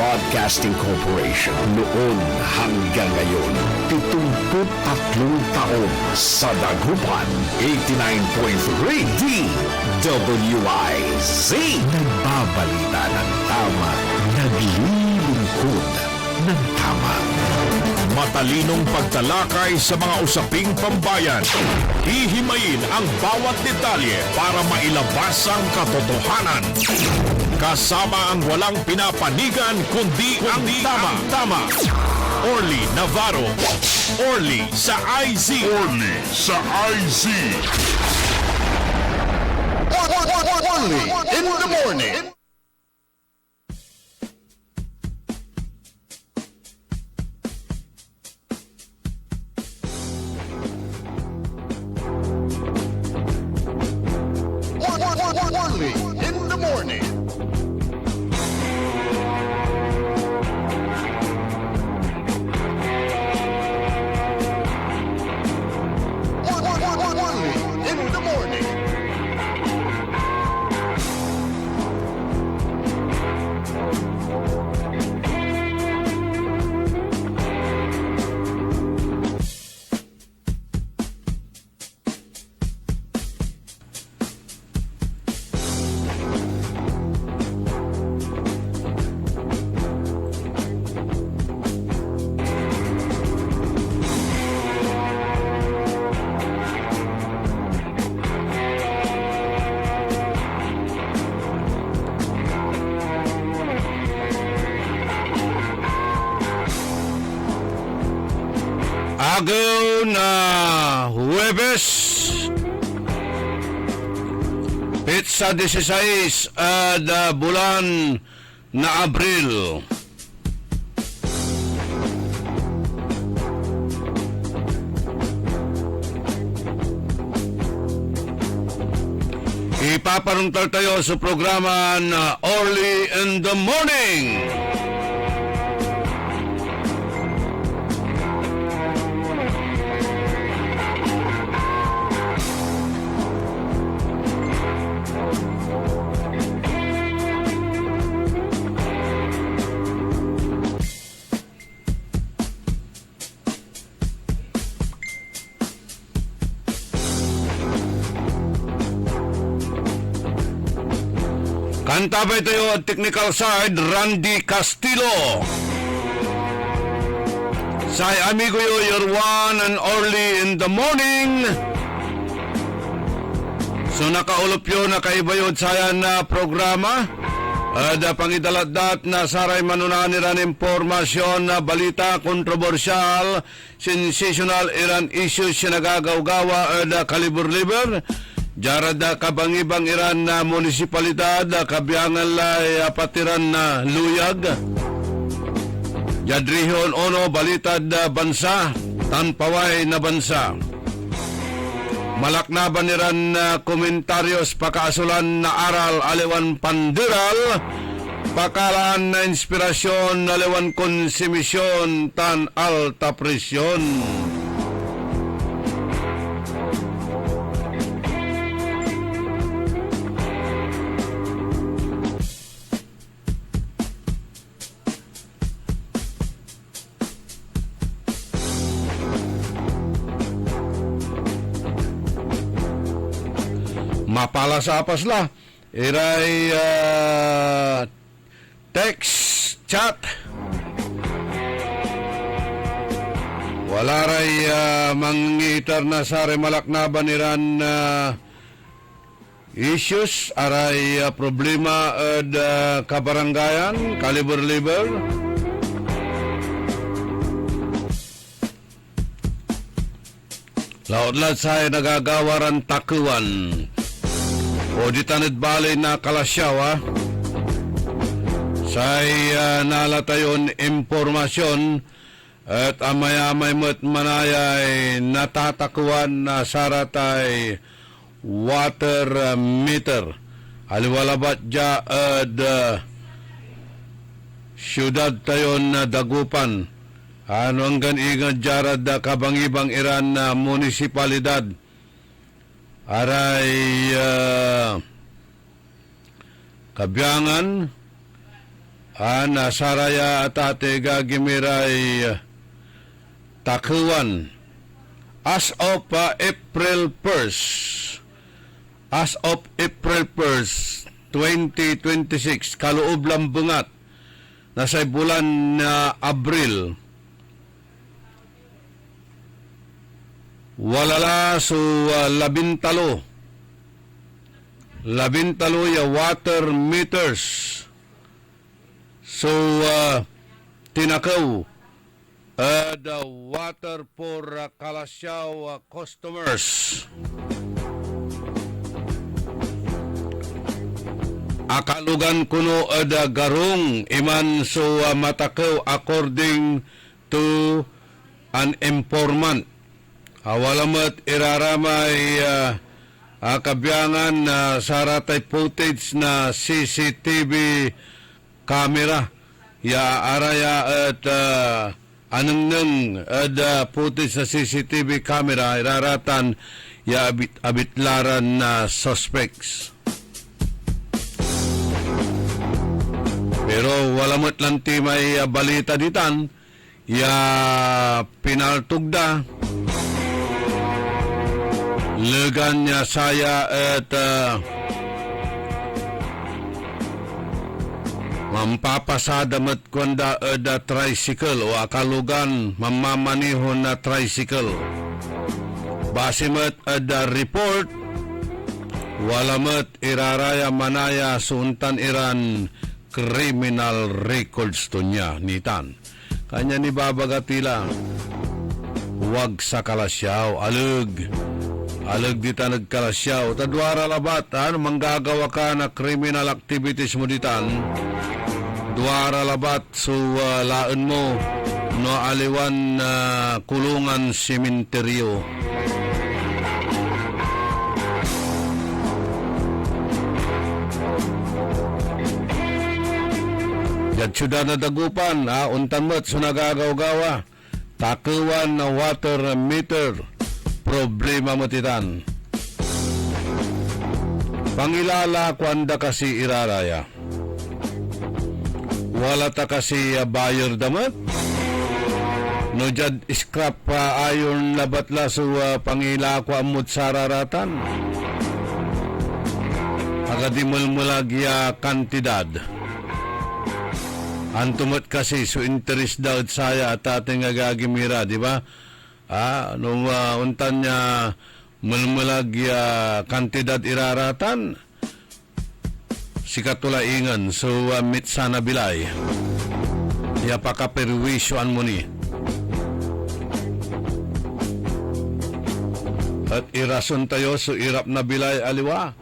Broadcasting Corporation noon hanggang ngayon. 73 taon sa dagupan. 89.3 DWIZ. Nagbabalita ng tama, naglilingkod ng tama. Matalinong pagtalakay sa mga usaping pambayan. Hihimayin ang bawat detalye para mailabas ang katotohanan. Kasama ang walang pinapanigan kundi ang tama. Orly Navarro. Orly sa IZ. Orly sa IZ. Orly in the morning. Orly in the morning. Orly in the morning. Agaw na Huwebes, Pizza 16 bulan na Abril. Ipaparungtal tayo sa programa na Orly in the Morning. Kantabay tayo at technical side, Randy Castillo. Say amigo yo, your one and only in the morning. So nakaulop yun, nakaibayod sayan na programa. Da pangidalat-dat na saray manunaniran impormasyon na balita, kontrobersyal, sensational Iran issues siya nagagawgawa da kalibur-libur. Jarada kabangibang Iran na munisipalidad, kabiyangan lay patiran na luyag. Jadrihon ono balitad bansa, tanpaway na bansa. Malaknaban Iran na komentaryos pakaasulan na aral aliwan pandiral, pakalaan na inspirasyon aliwan konsumisyon tan alta presyon. Mapala sa apas la. Iray text, chat. Wala ray mangitar na sari malaknaban Iran issues. Aray problema ad kabaranggayan, kalibur-libur. Laod-lad say nagagawaran takuan. O di tanid balay na kalasyaw say nalatayon impormasyon at amay-amay mo't manayay natatakuan na saratay water meter. Aliwalabat dya ad syudad tayon na dagupan. Ano ang ganigad jarad da kabangibang Iran na munisipalidad. Aray kabiyangan Nasaraya at ate gagimiray takuan as of April 1st 2026 kaloob lang bungat nasa bulan na Abril walala so 12 ya water meters so tinakaw the water for Kalasyaw customers. Akalugan kuno ada garong iman so matakaw according to an informant. Awalamat iraramay kabiyangan na saratay footage na CCTV camera. Ya araya at anong ada footage sa CCTV camera iraratan ya abitlaran na suspects. Pero wala mo't lang may balita ditan ya pinaltugda legan niya saya at mampapasada mat kwanda da tricycle o akalugan mamamanihon na tricycle. Base mat da report wala mat iraraya manaya suntan iran criminal records to niya nitan. Kanya ni babagatila wag sa Kalasyaw alag dita nagkalasyaw tadwara labat manggagawa ka na criminal activities mo ditan duara labat so laan mo no aliwan kulungan sementeryo. Yad syudad na dagupan untan mo't so nagagaw-gawa takuan na water meter problema mo titan. Pangilala kwanda kasi iraraya wala ta kasi buyer damat no jad scrap ayon labatla so pangila ko amot sararatan agadimulmulagya kantidad antumot kasi so interest daw saya at ating agagimira di ba nung untan niya mulmulagya kantidad iraratan sikatulaingan so mit sana bilay ya pakaperwisyoan mo ni at irason tayo so irap na bilay aliwa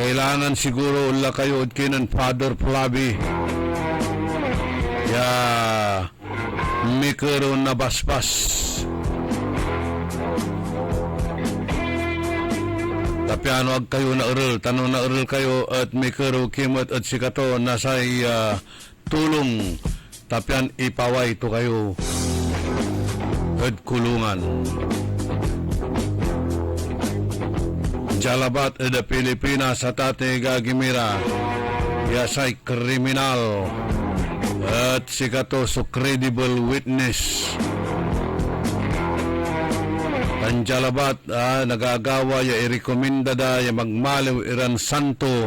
kailangan siguro ula kayo at kinan Father Flavi ya mikro na baspas tapi ano ag kayo na urul tanong na urul kayo at mikro kimot at sikato nasay tulong tapian ipaway to kayo at kulungan jalabat at Pilipinas at ate gagimira yasay kriminal at sikato so credible witness Anjalabat nagagawa ya irekomenda da ya magmaliw iran santo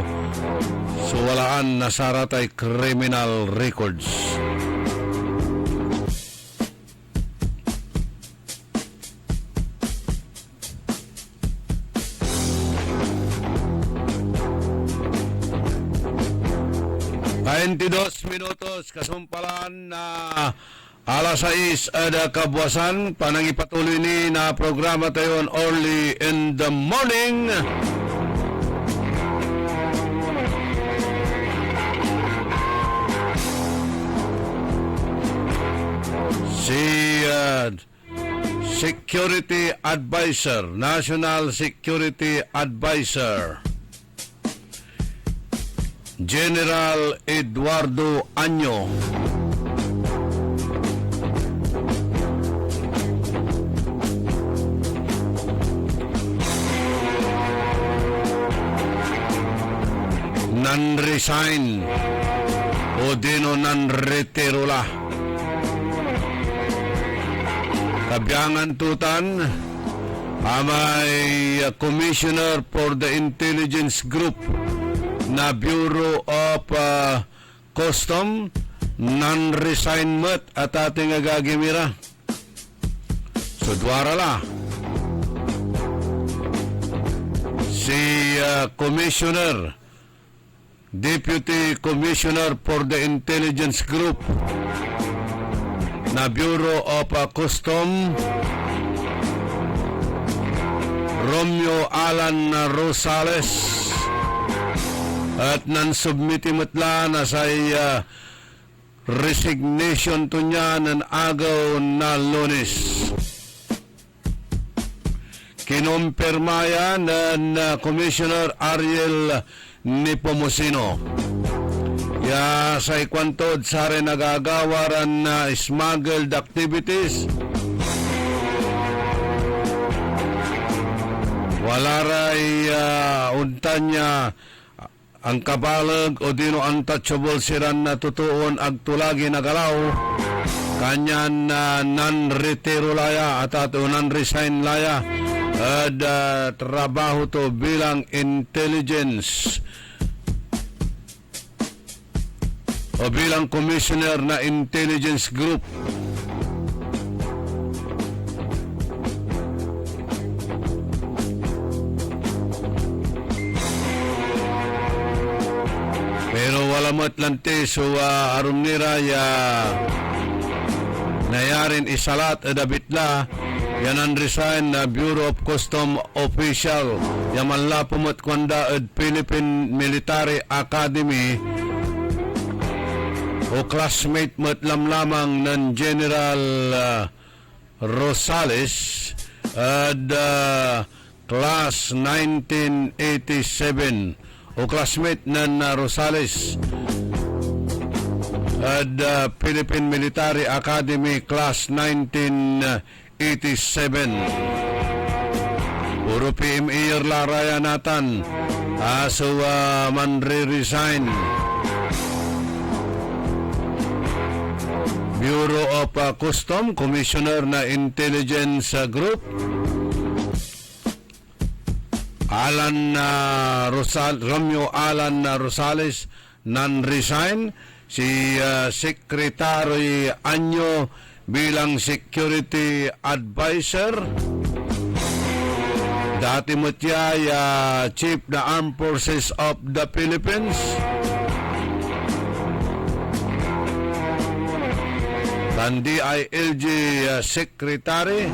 so walaan nasaratay criminal records. Minutos kasumpalan na alas 6 ada kabuasan panangipatuloy ni na programa tayon early in the morning. Si Security Advisor, National Security Advisor General Eduardo Año nan-resign o dino nan-retiro la. Kabiyangan tutan amay Commissioner for the Intelligence Group na Bureau of Custom non-resignment at ating agagimira. So dwara la si Commissioner, Deputy Commissioner for the Intelligence Group na Bureau of Custom Romeo Alan Rosales at nansubmiti matla na sa resignation to niya ng agaw na Lunes. Kinumpirmaya ng Commissioner Ariel Nepomuceno. Ya sa ikwantod sa rin nagagawaran na smuggled activities. Wala ray untan niya ang kabalag o dino untouchable siran na tutuon agtulagi nagalaw kanyan na non-retiro laya at ato non-resign laya at trabaho to bilang intelligence o bilang commissioner na intelligence group. Pero wala matlante so aron nira ya nayarin isalat adabitla yan ang resign na Bureau of Custom official yaman la pumat kwanda at Philippine Military Academy o classmate matlam lamang ng General Rosales at class 1987 o classmate ng Rosales at Philippine Military Academy class 1987. Puro PMA laraya natan so manre-resign. Bureau of Custom Commissioner na Intelligence Group Romeo Alan Rosales non-resign. Si Secretary Anyo bilang Security Advisor. Dati mutya Chief na Armed Forces of the Philippines. Tandi ILG Secretary.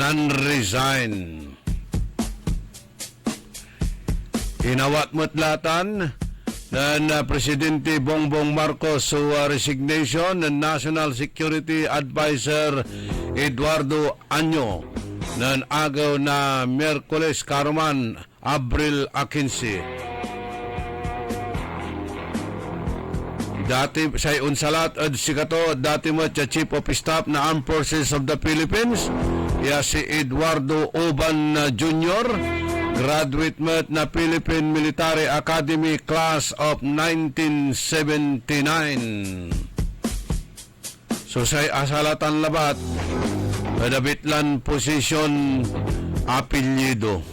Non-resign. Inawat matlatan ng Presidente Bongbong Marcos sa resignation ng National Security Advisor Eduardo Anyo ng agaw na Miyerkules karuman Abril 15. Dati sa unsalat at sikato dati mo sa Chief of Staff na Armed Forces of the Philippines si Eduardo Oban Jr. Graduate mat na Philippine Military Academy class of 1979. So sa asalatan labat padabitlan posisyon apelyido.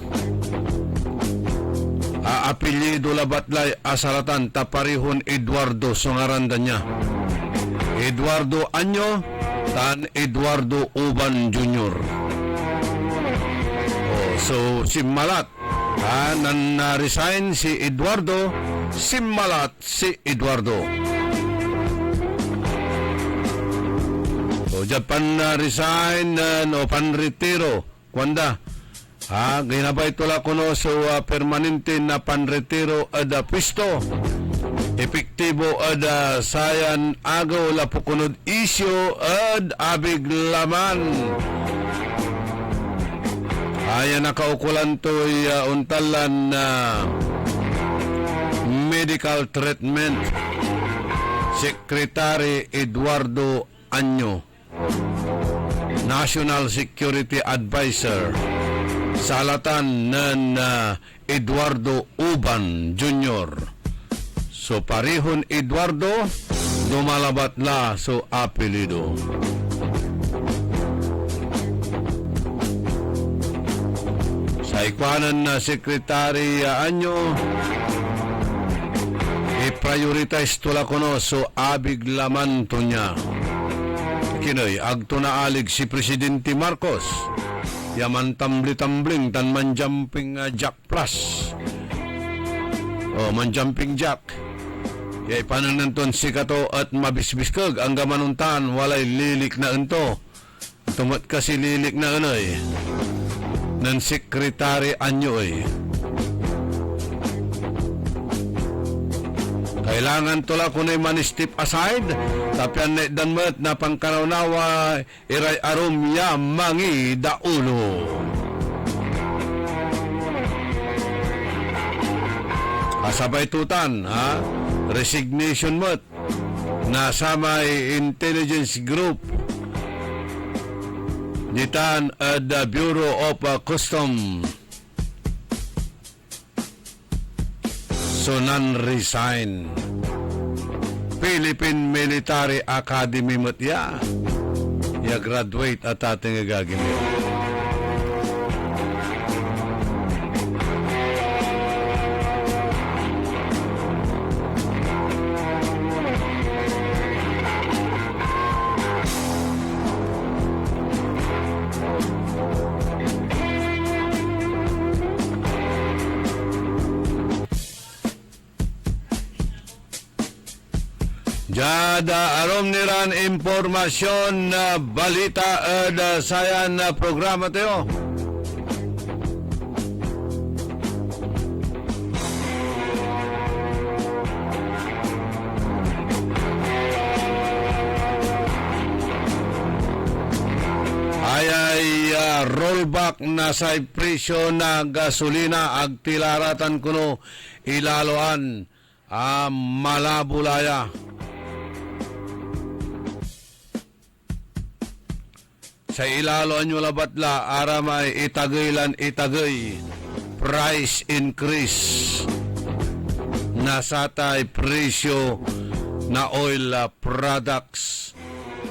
Apelyido labatlay asalatan taparihon Eduardo sungaranda niya. Eduardo Anyo tan Eduardo Oban Jr. So simmalat na-resign si Eduardo, simmalat si Eduardo. So Japan na-resign o panretiro kwanda ginabay tula kuno so permanente na panretiro ada pwesto epektibo ada sayan agaw lapukunod isyo ad abig laman. Ayan nakaukulan to untalan na medical treatment. Secretary Eduardo Anyo National Security Advisor sa alatan ng Eduardo Uban Jr. So parihon Eduardo, dumalabat la so apelido. Sa ikwanan na Secretary Anyo, i-prioritize tula kono so abig laman to niya. Kinoy, agto na alig si Presidente Marcos. Yaman tambli-tambling tan man jumping jack plus. O, man jumping jack. Yay panananton si kato at mabisbiskag ang gamanuntan walay lilik na ento. Tumot kasi lilik na anoy. Nan Sekretary Anyoy. Kailangan tula kunay man-step aside tapian na danmet na pangkaraunawa iray arum ya mangi daulo. Asabay tutan, ha? Resignation mot na samay intelligence group ditan the Bureau of Custom so non-resign. Philippine Military Academy mot ya graduate at ating gagimit. Jada arom niran impormasyon na balita da sayan na programa tayo. Rollback na sa presyo na gasolina agtilaratan kuno ilaloan malabulaya. Sa ilaloan nyo labatla aramay itagaylan price increase na satay presyo na oil products.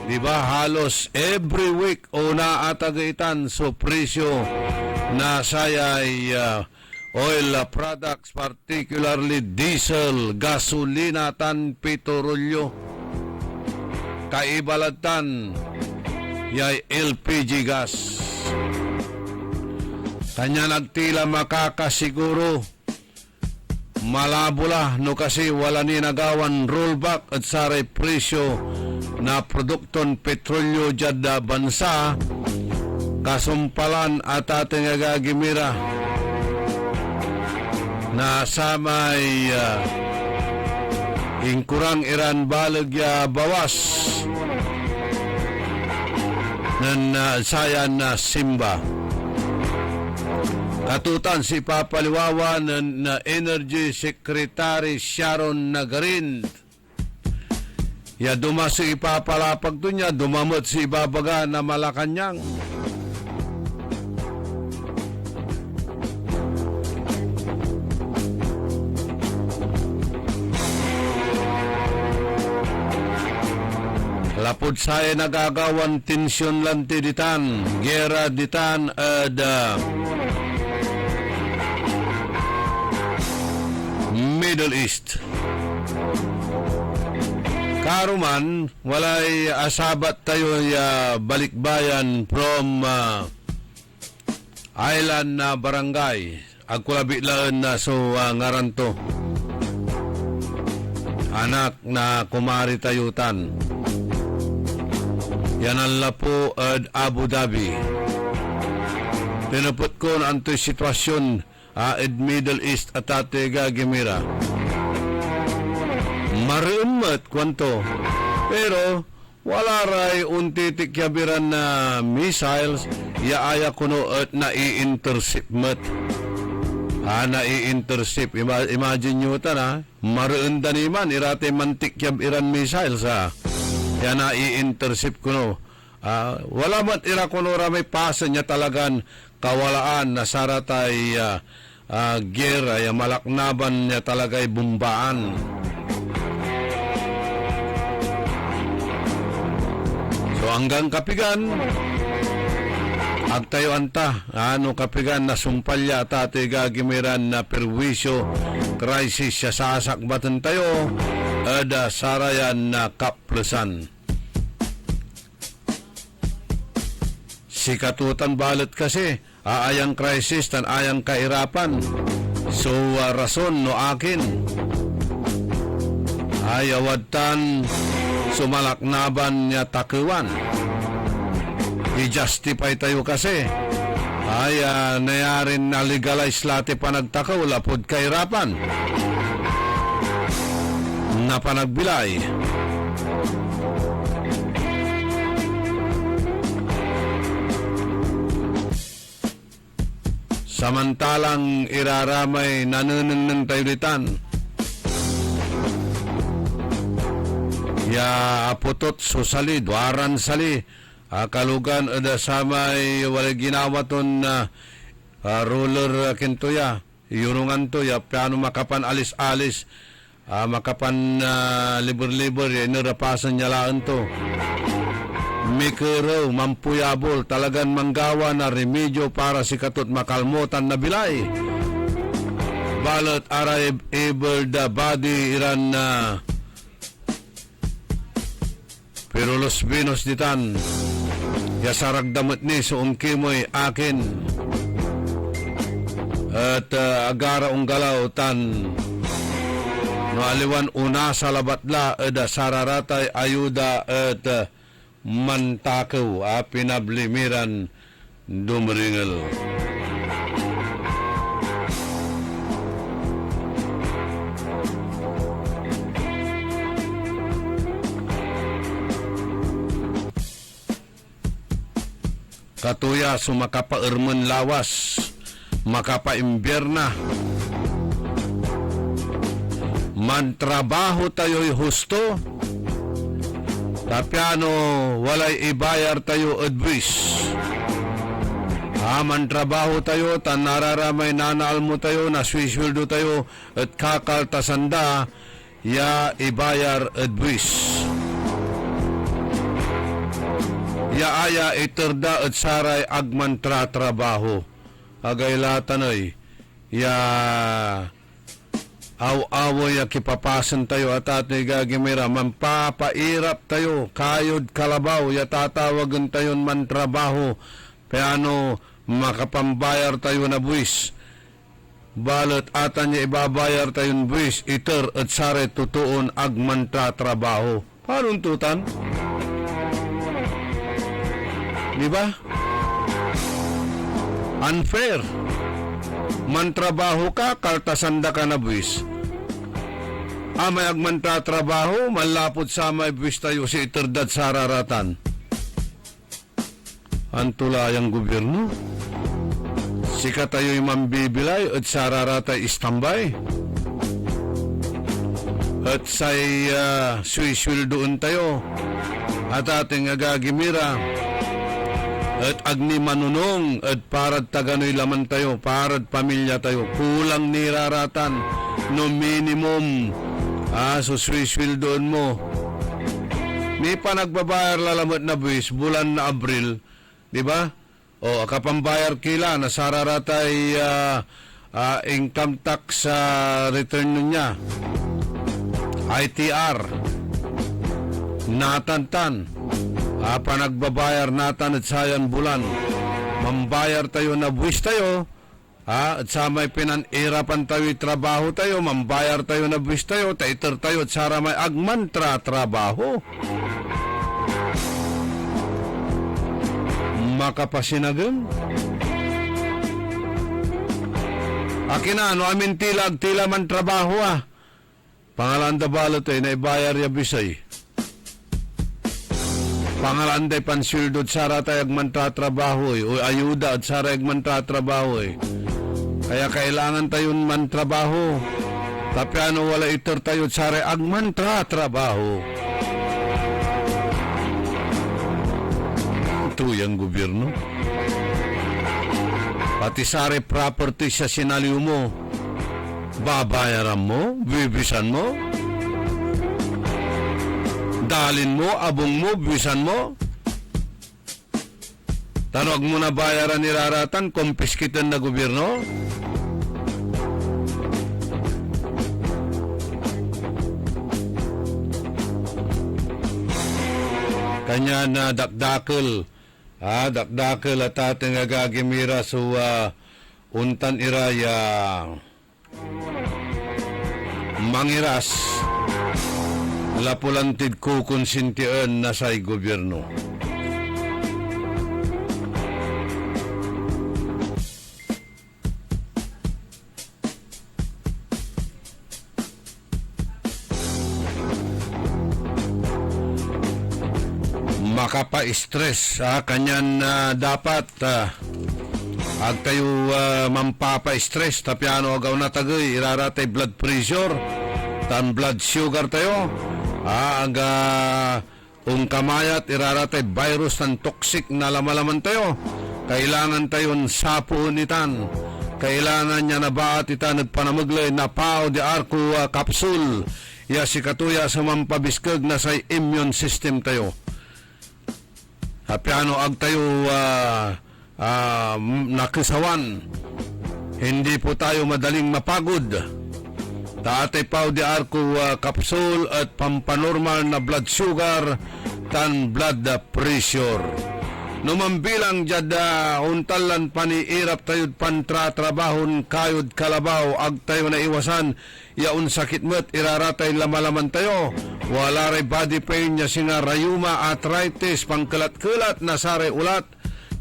Diba halos every week o naatagaitan so presyo na sayay oil products, particularly diesel, gasolina tan petrolyo, kaibalatan yay LPG gas. Tanya nagtila makakasiguro malabula no kasi wala ni nagawan rollback at saray presyo na produkton petrolyo jada bansa kasumpalan at ating agagimira na samay ingkurang iran balagya bawas nan sayan na simba. Katutan si Papaliwawa na Energy Secretary Sharon Nagarin. Ya dumasi ipapalapag to niya, dumamot si Babaga na Malacanang. Lapod saya nagagawan tensyon lang ditan, gera ditan Middle East. Karuman, walay asabat tayo balikbayan from island na barangay. Agkulabitlaan na so ngaranto. Anak na kumari tayutan. Yan ang lapo at Abu Dhabi. Tinapot ko na anto'y sitwasyon at Middle East at Atega Gemira. Mariunmat kwanto. Pero wala ray unti tikyabiran na missiles yaaya kuno at nai-intercept mat. Nai-intercept. Imagine nyo ta na mariunda naman irate mantik yabiran missiles ha. Yan nai-intercept kuno Wala man ira kunura may pasa niya talagan kawalaan na saratay gera ya malaknaban niya talagay bumbaan. So hanggang kapigan agtayo anta kapigan na sumpalya tate gagimiran na perwisyo crisis sa sasakbatan tayo ada sarayan na kaplusan. Sikatutan balat kasi aayang crisis tan ayang kairapan. So rason no akin ayawad tan sumalaknaban niya takuan. I-justify tayo kasi ay nayarin na legalize lati panagtakaw lapod kairapan na panagbilay. Samantalang iraramay nanunun tayo ditan. Ya aputot susali, dwaran sali. Kalugan ada samay wala ginawa ton roller kintuya. Yurungan to ya piano makapan alis-alis. Makapan libur-libur ya inarapasan niya laan to. Mikero, mampuyabol, talagang manggawa na remedyo para si katot makalmutan na bilay. Balot aray able the body iran na pero los binos ditan yasarag damot ni so kimoy akin at agara unggalaw tan no aliwan una sa labatla eda sararatay ayuda at mantakaw pinablimiran dumringal. Katuya sumakapaermen lawas makapaimbierna mantrabaho tayo'y husto tapiano walay ibayar tayo advice. Mantrabaho tayo tan nararamay nanaal mo tayo na swiswildo tayo at kakaltasanda ya ibayar advice. Ya aya iterda at saray agmantra trabaho. Agay latanoy ya aw-awoy kipapasan tayo at atin gagimira mampapairap tayo kayod kalabaw ya tatawagan tayo man trabaho peano makapambayar tayo na buwis balot atan niya ibabayar tayo na buwis iter at sare tutuon agmantra trabaho. Paano tutan? Diba? Unfair. Mantrabaho ka, kaltasanda ka na buwis. May agmantratrabaho, malapot sa may buwis tayo si iterdad sa araratan. Antulayang gobyerno. Sika tayo'y mambibilay at sa araratay istambay. At sa'y swiswildoon tayo. At ating agagimira. At agni manunong at parad taganoy laman tayo, parad pamilya tayo, kulang niraratan no minimum suswiswil doon mo. May pa nagbabayar lalamot na buwis bulan na Abril, di ba? O kapambayar kila na sararatay income tax return niya. ITR natantan. Panagbabayar natin at sayan bulan. Mambayar tayo na buwis tayo. At sa may pinanirapan tayo trabaho tayo. Mambayar tayo na buwis tayo. Taiter tayo at sara may agmantra trabaho. Makapasinagan. Akin na, amin tila man trabaho Pangalan da balot naibayar ya bisay. Pangalan day panswildod sara tayo agmantratrabaho o ayuda at sara agmantratrabaho Kaya kailangan tayo mantrabaho. Tapiano wala iter tayo at sara agmantratrabaho. katuyang gobyerno. Pati sari property sa sinaliw mo, babayaran mo, bibisan mo, dalin mo, abong mo, bibisan mo. Tanong mo na bayaran niraratan, kumpiskitan na gobyerno. Kanya na dakdakil, dakdakil at ating agagimira so untan iraya mangiras lapulantid ko konsintian na say gobyerno. Makapa-stress kanyan dapat ag tayo mampapa-stress tapiano agaw na tagay iraratay blood pressure tan blood sugar tayo kamayat iraratay virus tan toxic na lamalaman tayo kailangan tayon sapuunitan kailangan niya na baat ita nagpanamaglay na pao di arko kapsul ya si katuya sa mampabiskag na sa immune system tayo. Hapiano ag tayo nakisawan. Hindi po tayo madaling mapagod. Tatay pao di arko kapsul at pampanormal na blood sugar tan blood pressure. Numambilang jada untalan paniirap tayo pantratrabahon kayod kalabaw ag tayo na iwasan yaun sakit met iraratay lamalaman tayo wala ray body pain niya singa rayuma arthritis pangkalat-kalat na saray ulat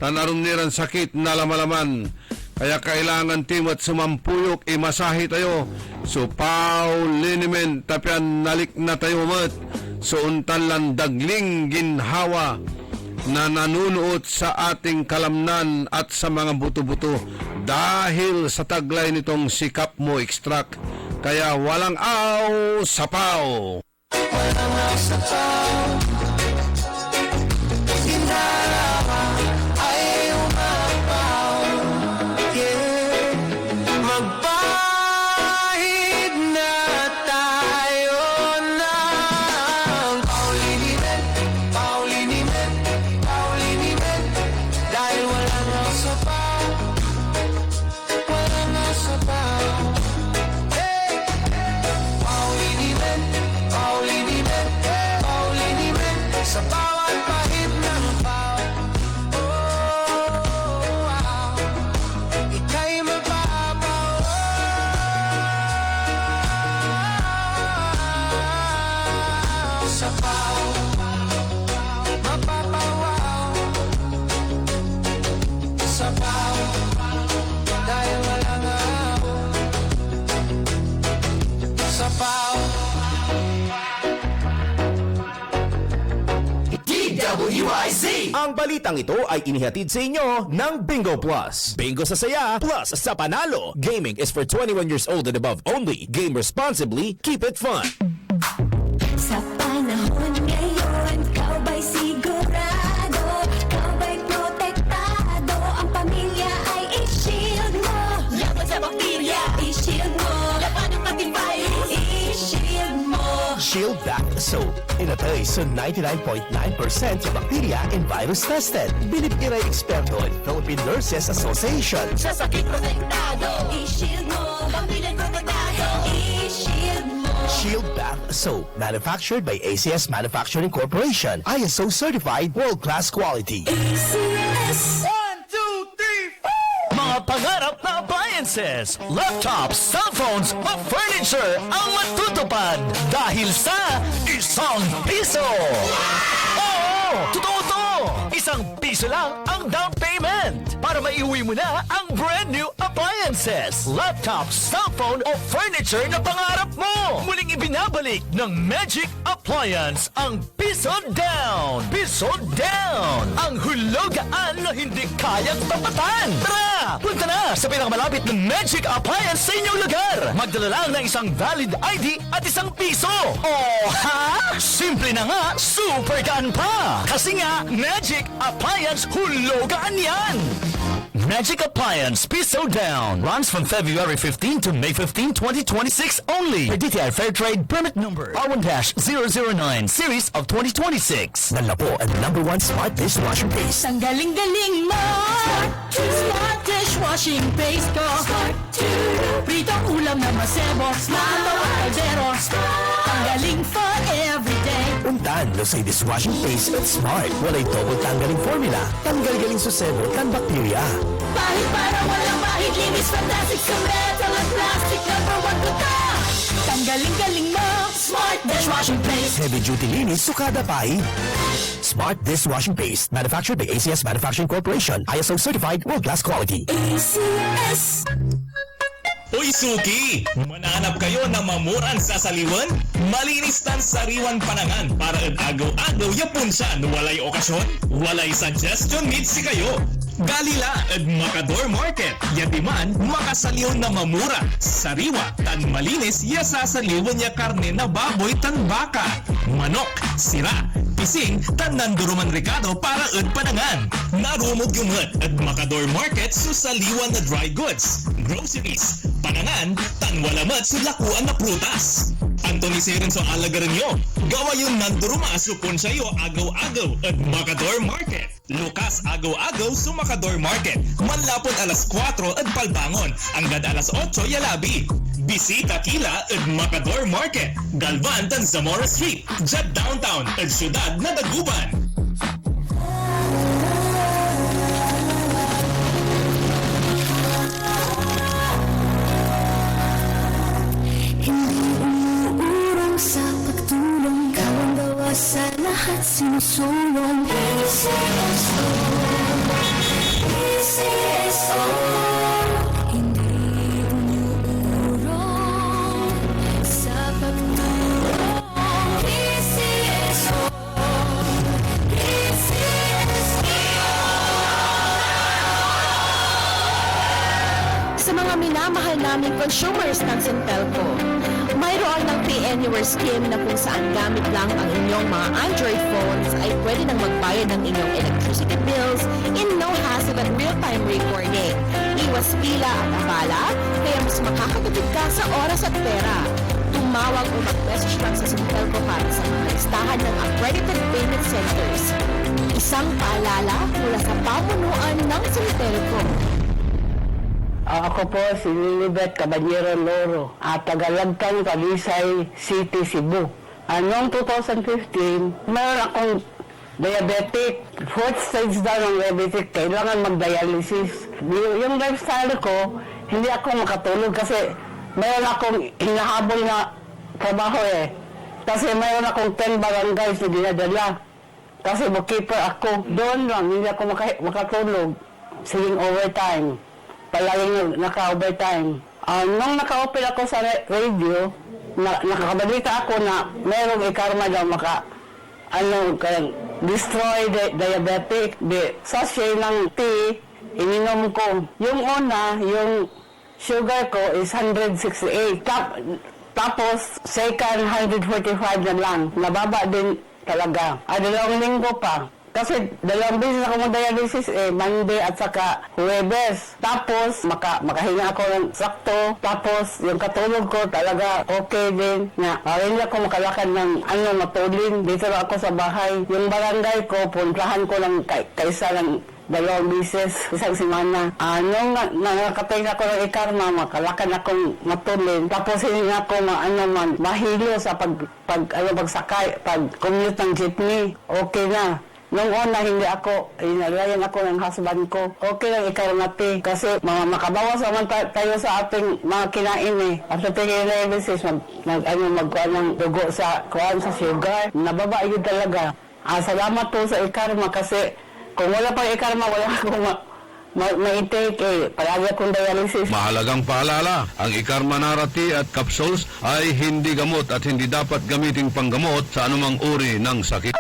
tanarum niran sakit na lamalaman kaya kailangan timot sumampuyok imasahi tayo so pauliniment tapian nalik na tayo met so untalan dagling ginhawa na nanunuot sa ating kalamnan at sa mga buto-buto dahil sa taglay nitong sikap mo extract kaya walang aw sapaw. Walang aw sapaw, ginalawa ay umapaw, yeah. Magbahid na tayo ng Paulinimen, Paulinimen, Paulinimen, dahil walang aw sapaw, walang aw sapaw. Paulinimen, Paulinimen, Paulinimen, sa bawat pahid ng paw. Oh, wow, ika'y mapapaw. Sa paw, mapapawaw. Sa paw, dahil walang aw. Sa paw. DWIZ! Ang balitang ito ay inihatid sa inyo ng Bingo Plus. Bingo sa saya, plus sa panalo. Gaming is for 21 years old and above only. Game responsibly, keep it fun. Sa panahon ngayon, ikaw ba'y sigurado? Ikaw ba'y protektado? Ang pamilya ay i-shield mo. Laban sa bakterya, i-shield mo. Laban ng antivirus, i-shield mo. Shield Back Soap. Inatay sa 99.9% yung bakterya and virus tested. Bilib iray eksperto at Philippine Nurses Association. Sa sakit protektado, i-shield mo. Pamilya protektado, i-shield mo. Shield Bath Soap. Manufactured by ACS Manufacturing Corporation. ISO certified world-class quality. ACS. Mga pangarap na appliances, laptops, cellphones, o furniture ang matutupad dahil sa isang piso. Oo, totoo to! Isang piso lang ang down payment para maiuwi mo na ang brand new appliances. appliances, laptop, cellphone o furniture na pangarap mo. Muling ibinabalik ng Magic Appliance ang Piso Down. Piso Down! Ang hulugaan na hindi kayang tapatan. Tara! Punta na sa pinakamalapit ng Magic Appliance sa inyong lugar. Magdala lang ng isang valid ID at isang piso. Oh, ha? Simple na nga, super gaan pa. Kasi nga, Magic Appliance hulugaan yan. Magic Appliance Piso Down runs from February 15 to May 15, 2026 only. Per DTI Fairtrade Permit Number R1-009 Series of 2026. Dala po ang #1 smart dishwashing paste. Ang galing-galing mo Smart dishwashing paste ko Pritong ulam na masebo Smart kaldero Ang galing for everyday Untan, Lusay dishwashing paste at smart. Walay double tanggaling formula. Tanggal-galing susebo kan bakterya. Bahit para walang bahit Linis fantastic sa metal at plastic #1 ko ta Ang galing-galing mo Smart dishwashing paste Heavy duty linis, sukada pahid. Smart dishwashing paste. Manufactured by ACS Manufacturing Corporation. ISO certified, world-class quality. ACS Uy, Suki! Mananap kayo na mamuran sa saliwan? Malinis tan sariwan panangan para agaw-agaw yapon siya walay okasyon, walay suggestion needs si kayo. Galila at Macador Market. Yatiman, makasaliw na mamura. Sariwa, tan malinis, yasasaliwan niya karne na baboy tan baka. Manok, sira, pising, tan nanduruman Ricardo para at panangan. Narumog yumot at Macador Market susaliwan na dry goods, groceries, panangan, tan walamat sulakuan na prutas. Anthony Serenso alagaran nyo. Gawa yung nanduruma supon sa'yo agaw-agaw at Macador Market. Lukas agaw-agaw sa Macador Market. Manlapon alas 4 at palbangon. Hanggang alas 8 yalabi. Bisita kila at Macador Market. Galvan tan Zamora Street. Jet Downtown at Syudad na Daguban. Sa pagtulong Ikaw ang gawa sa lahat sinusulong PCSO PCSO Hindi umuurong Sa pagtulong PCSO PCSO Sa mga minamahal naming consumers ng Sintelco, mayroon ng Pay Anywhere scheme na kung saan gamit lang ang inyong mga Android phones ay pwede nang magbayad ng inyong electricity bills in no hassle at real-time recording. Iwas pila at abala, kaya mas makakatipid ka sa oras at pera. Tumawag o mag-message lang sa Sintelco para sa mga listahan ng accredited payment centers. Isang paalala mula sa pamunuan ng Sintelco. Ako po si Lilibet Caballero Loro at tagalagtang Talisay City, Cebu. Noong 2015, mayroon akong diabetic. 4th stage daw ng diabetic, kailangan mag-dialysis. Yung lifestyle ko, hindi ako makatulog kasi mayroon akong hinahabol na trabaho eh. Kasi mayroon akong 10 barangays na dinadala. Kasi bookkeeper ako. Doon lang, hindi ako makatulog. Singing overtime. Palaging naka-overtime. Nung naka-open ako sa radio, nakakabalita ako na merong ikarma daw destroy diabetic. Sachet ng tea, ininom ko. Yung una, yung sugar ko is 168. Tapos, second 145 na lang. Nababa din talaga. 2 linggo pa. Kasi 2 beses ako mag-dialysis Monday at saka Huwebes. Tapos, makahinga ako ng sakto. Tapos, yung katulog ko talaga okay din. Hindi ako makalakad ng matulin. Dito lang ako sa bahay. Yung barangay ko, puntahan ko lang kaysa ng 2 beses, isang semana. Nung nakatay ako ng ikarma, makalakad akong matulin. Tapos, hindi ako mahilo sa pagsakay, pag-commute ng jeepney. Okay na. Nung una, hindi ako, inalayan ako ng husband ko. Okay lang ikaw mati. Kasi makabawas naman tayo sa ating mga kinain eh. After taking dialysis, magkuhan ng dugo sa sugar. Nababa yun talaga. Salamat po sa ikarma kasi kung wala pang ikarma, wala akong ma-take palagi akong dialysis. Mahalagang paalala, ang Ikarmanarati at capsules ay hindi gamot at hindi dapat gamiting panggamot sa anumang uri ng sakit.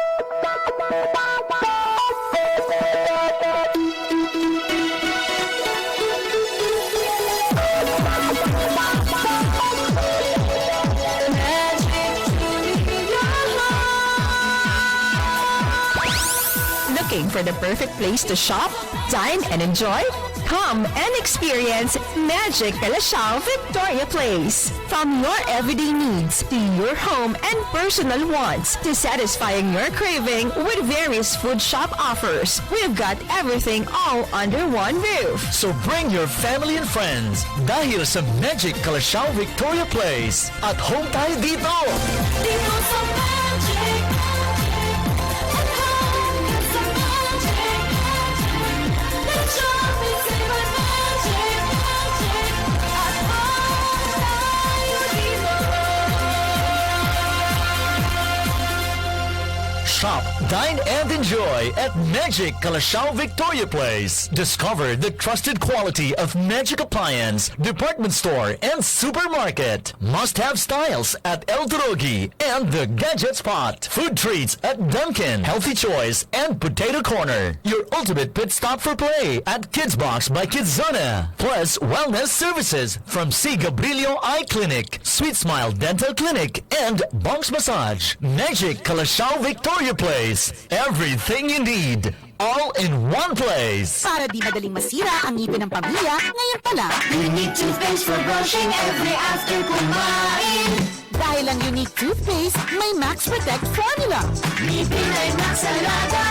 Looking for the perfect place to shop, dine, and enjoy? Come and experience Magic Calasiao Victoria Place. From your everyday needs to your home and personal wants to satisfying your craving with various food shop offers, we've got everything all under one roof. So bring your family and friends dahil sa Magic Calasiao Victoria Place. At home tayo dito! Dito sa Magic, at home ka sa Magic. Let's shop and save on Magic, at home tayo dito. Shop, dine, and enjoy at Magic Calasiao Victoria Place. Discover the trusted quality of Magic Appliance, department store, and supermarket. Must-have styles at El Durogi and the Gadget Spot. Food treats at Dunkin', Healthy Choice, and Potato Corner. Your ultimate pit stop for play at Kids Box by Kidzona. Plus, wellness services from C. Gabrilio Eye Clinic, Sweet Smile Dental Clinic, and Bonks Massage. Magic Calasiao Victoria Place. Everything you need, all in one place. Para di madaling masira ang ngipin ng pamilya, ngayon pala, Unique toothpaste for brushing every after kumain. dahil ang unique toothpaste, may Max Protect formula. Ngipin ay Max Alaga,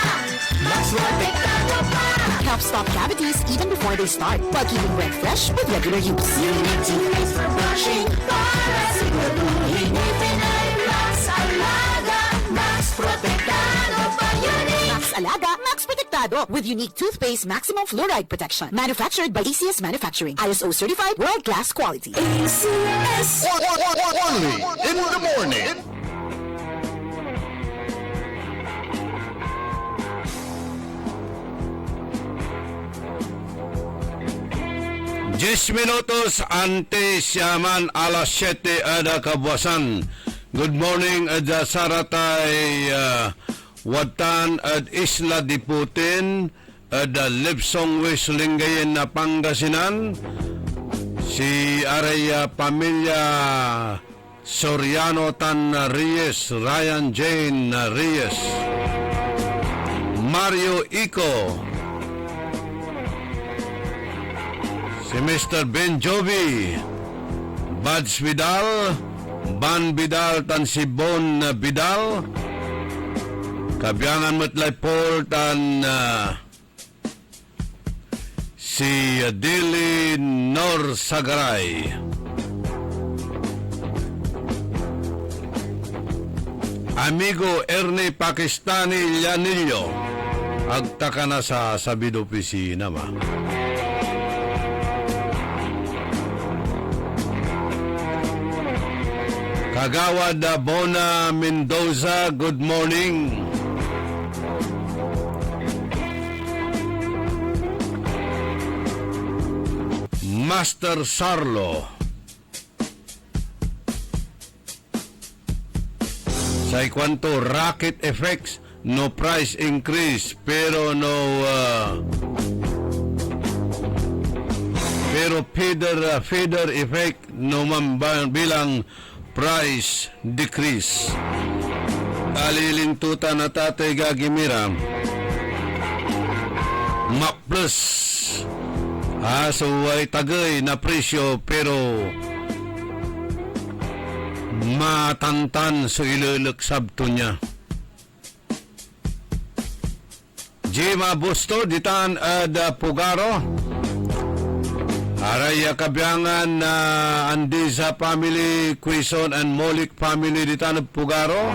Max Protektado pa. Helps stop cavities even before they start, while keeping breath fresh with regular use. Unique toothpaste for brushing, para siguraduhin ngipin ay Max Alaga, Max Protektado pa. Unique. Max Alaga, Max Protectado with unique toothpaste maximum fluoride protection. Manufactured by ACS Manufacturing. ISO certified world-class quality. ACS. Only in the morning. 10 minutos antes yaman alas 7 ada kabuasan. Good morning adja saratay Watan at Isla di Putin ada Libsong West Lingayen na Pangasinan. Si Araya Pamilya Soriano Tan Reyes, Ryan Jane Reyes, Mario Ico, si Mr. Ben Jovi, Buds Vidal, Ban Vidal tan si Bon Vidal, Kabyangan Matlay Paul tan si Dili Nor Sagaray, Amigo Ernie Pakistani Llanillo, agtaka na sa Sabido Opisina ma. Kagawad Bona Mendoza, good morning. Master Sarlo, sa ikwanto racket effects, no price increase pero feeder effect no bilang price decrease. Aliling tuta na Tatay Gagimira, MAP Plus, so ay tagay na presyo pero matantan sa iluluksab to niya. Jima Busto, ditan ada Pugaro, Araya Kabyangan na Andiza family, Quezon and Molik family ditan Pugaro.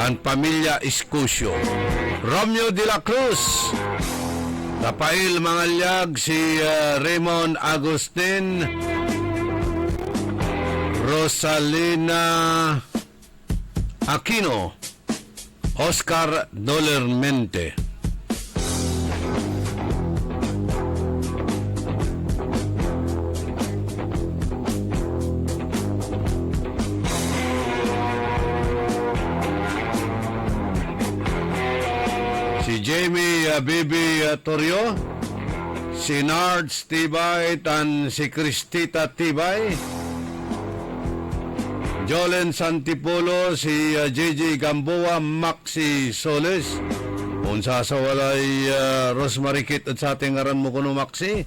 Ang pamilya Escusio, Romeo de la Cruz, Rafael Mangalyag, si Raymond Agustin, Rosalina Aquino, Oscar Dolermente. Si Jamie Bibi Torrio, si Nards Tibay, tan si Cristita Tibay, Jolen Santipolo, si JJ Gamboa, Maxi Soles, unsa sa walay Rosemary Kit at sa ating ngaran mo kuno Maxi.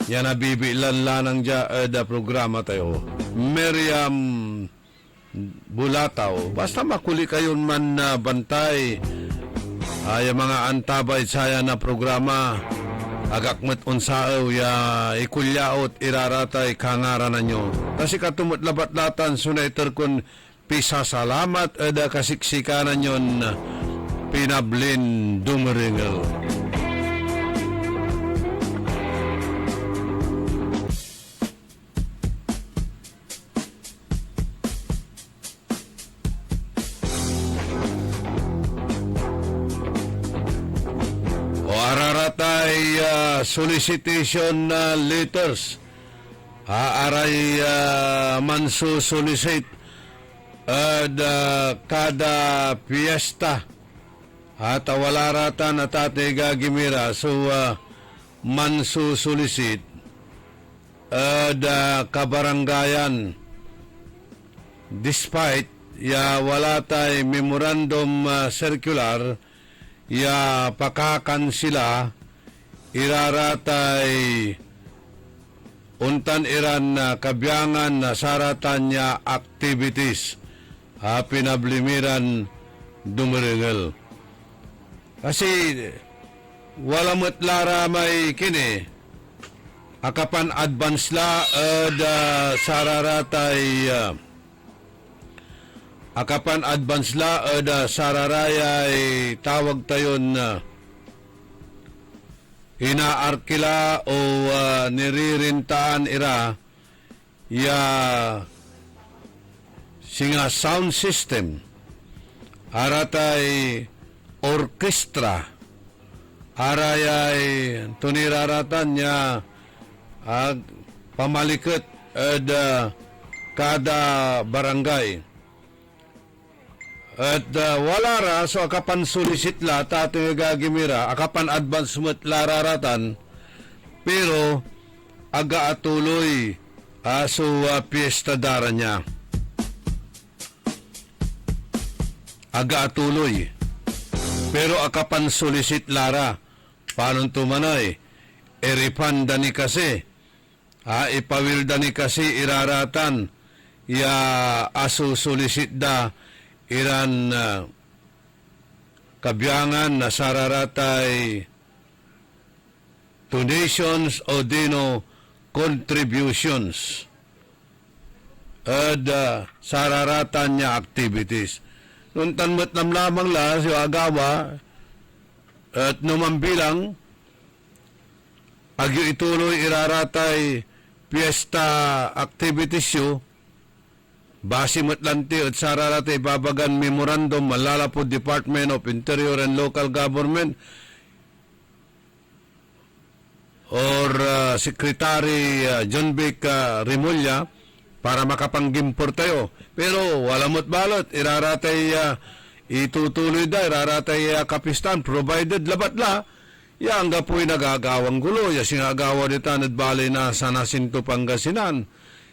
Yan na Bibi lanlanang dya da programa tayo. Miriam Bulataw, basta makuli kayon man na bantay ay mga antabay saya na programa agakmet unsaaw ya ikulyaot iraratay kangaran nanyo kasi katumot labat-latan sunaiter kun pisa salamat ada kasiksikanan yon pinablin dumeringel. Solicitation letters aaray manso solicit kada fiesta at walaratan at ate gagimira so manso solicit kabarangayan despite ya wala tay memorandum circular ya pakakan sila iraratay untan iran na kabyangan na saratan niya activities pinablimiran dumiringel. Kasi wala matlara may kini akapan advance la sararatay akapan advance la sararaya tawag tayon inaarkila o niririntaan ira ya singa sound system aratay orkestra arayay tuniraratan niya pamalikot kada barangay. At wala ra so akapan solicit la tato gagimira akapan advance met lararatan pero aga atuloy so piyesta dara niya aga atuloy pero akapan solicit lara paano tumanay eripanda ni kasi ipawilda ni kasi iraratan ya aso solicit da iran kabyangan na sararatay donations o dino contributions at sararatan niya activities. Nung tanmat nam lamang la si agawa at numambilang agyo ituloy iraratay fiesta activities yo base matlanti at sararate babagan memorandum malalapod Department of Interior and Local Government or Secretary John Vic Remulla para makapanggimpor tayo. Pero wala mo't balot, iraratay itutuloy da, iraratay kapistan, provided labat la, yang gapoy nagagawang gulo, ya singagawa dita nadbalay na sa Nasinto Pangasinan.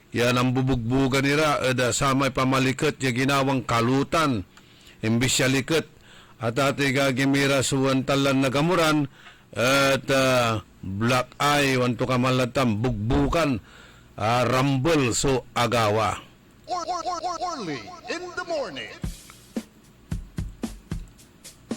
Yan ang bubugbugan nila sa may pamalikot yung ginawang kalutan imbis siya likot at ati gagimira suwan talan na gamuran at black eye wanto kamalatam bugbukan rumble so agawa. Early in the morning.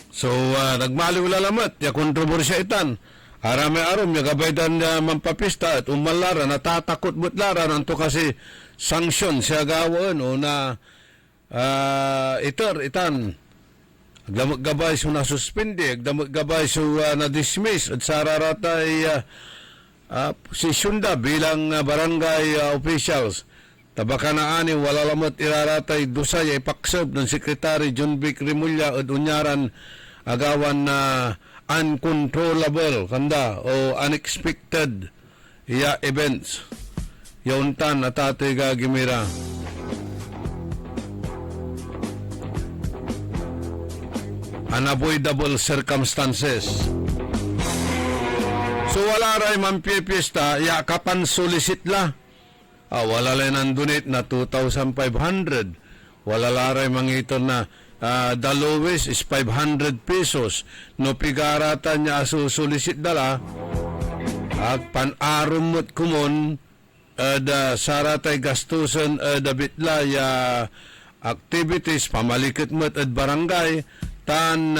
So nagmaliw lalamat ya kontrobersya itan arame arom ya gabaydan mampapista at umalara natatakot mutlara nanto kasi sanksyon siya gawon o na itan agdamag gabay so na suspindi agdamag gabay so na dismiss at sararatay si Sunda bilang barangay officials Tabakanaan wala lamot iraratay dusay ay paksab ng Sekretary John Vic Rimulya at unyaran agawan na uncontrollable kanda o unexpected events. Yauntan at ato'y gagimira. Unavoidable circumstances. So wala ray mampipiesta, kapan solicit la. Wala rin ang donate na 2,500. Wala laray mangito na the lowest is 500 pesos. No pigaratan niya susulisit dala. At pan-arumot kumon da saratay gastusan da bitla ya activities pamalikit mo't at barangay tan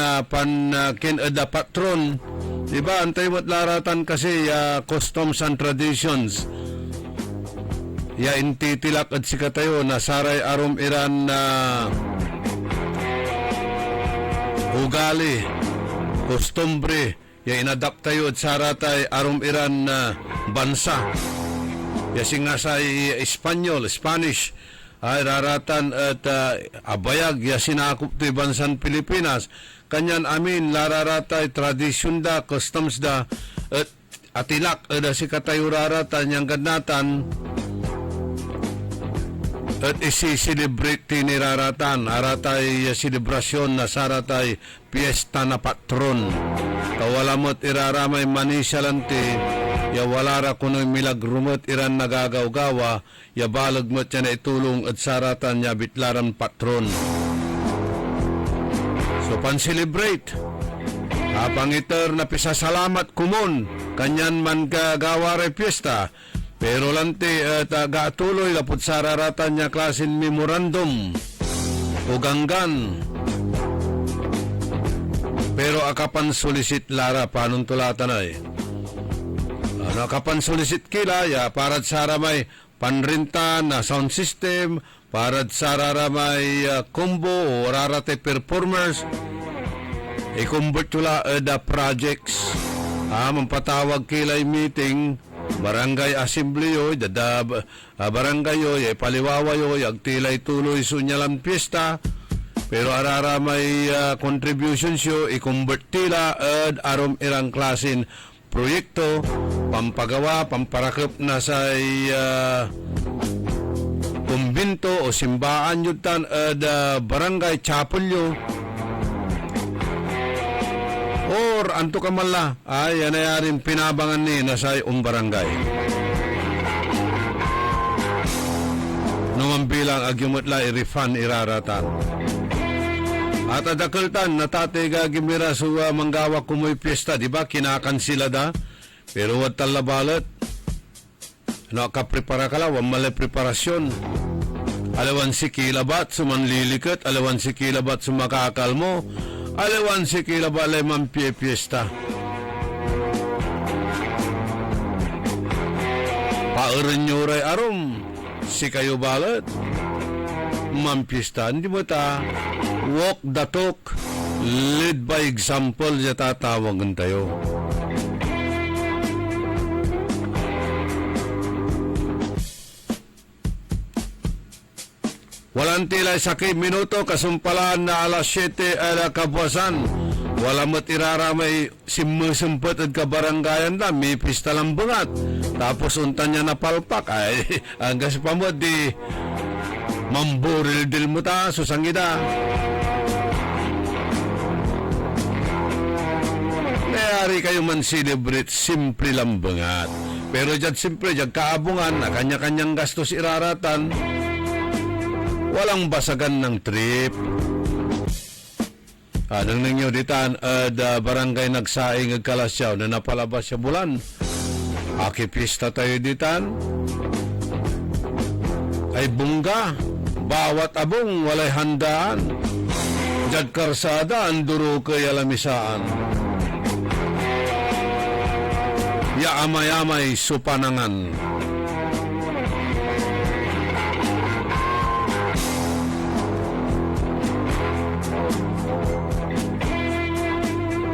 kin da patron. Diba antay mo't laratan kasi customs and traditions. Ya intitilak at sikatayo na saray arom iran na ugali, kostumbre, ya inadapt tayo at saratay arom iran na bansa. Ya singasay Espanyol, Spanish, ay raratan at abayag, ya sinakop tayo bansan Pilipinas. Kanyan amin, lararatay, tradisyon da, customs da, at atilak, da sikatayo raratan, yang ganatan, at isi-celebrate tiniraratan. Aratay selebrasyon na saratay piyesta na patron. Kawalamot iraramay manisyalante. Ya walara kuno'y milagrumot iran nagagaw-gawa. Ya balagmot yan na itulong at saratan ya bitlaran patron. So pan-celebrate. Pangiter na pisasalamat kumon. Kanyan man gagawa ray piyesta. Pero lante gatuloy lapot sararatan niya klasin memorandum o ganggan. Pero akapan solicit lara panong tulatan ay. Akapan solicit kila ya parad saramay panrinta na sound system, parad sararamay combo o rarate performers. I-convert tula da projects. Mampatawag kilay meeting. Barangay Assembly yo, barangay yo, paliwawa yo, agtilay tuloy sunyalan piyesta, pero arara may contributions yo, i-convert tila at arom irang klasin proyekto, pampagawa, pamparakip na sa kumbinto o simbaan yun tan at barangay chapel yo, or anto kamala ay anayarin pinabangan ni nasay barangay. Numan bilang agyumot la i-refund iraratan. At adakaltan natate gagimira suwa manggawa kumoy piyesta, di ba? Kinakan sila da. Pero wad talabalat. Kaprepara ka la, wad mali preparasyon. Alawan si kilabat sumanlilikat, alawan si kilabat sumakakal mo. Alawan si kilabalay mampiye-piesta. Paurin nyo ray arom. Si kayo balat. Mampiesta. Hindi mo ta. Walk the talk. Lead by example. Ya tatawagan tayo. Walang tilay sa minuto, kasumpalaan na alas 7 kabuasan. Walang matiraramay simusempet at kabarangayan na, may pista lang bungat. Tapos untan niya napalpak. Ay, hanggang sa pamod di mamburil-dil mo ta, susangida. Mayari kayo man celebrate, simple lang bungat. Pero dyan simple, dyan kaabungan, na kanya-kanyang gastos iraratan. Walang basagan ng trip. Anong ninyo ditan barangay nagsaing agkalasyaw na napalabas sa bulan. Aki pista tayo ditan. Ay bungga. Bawat abong walay handaan. Jad karsada ang duro kay alamisaan. Ya amay-amay supanangan.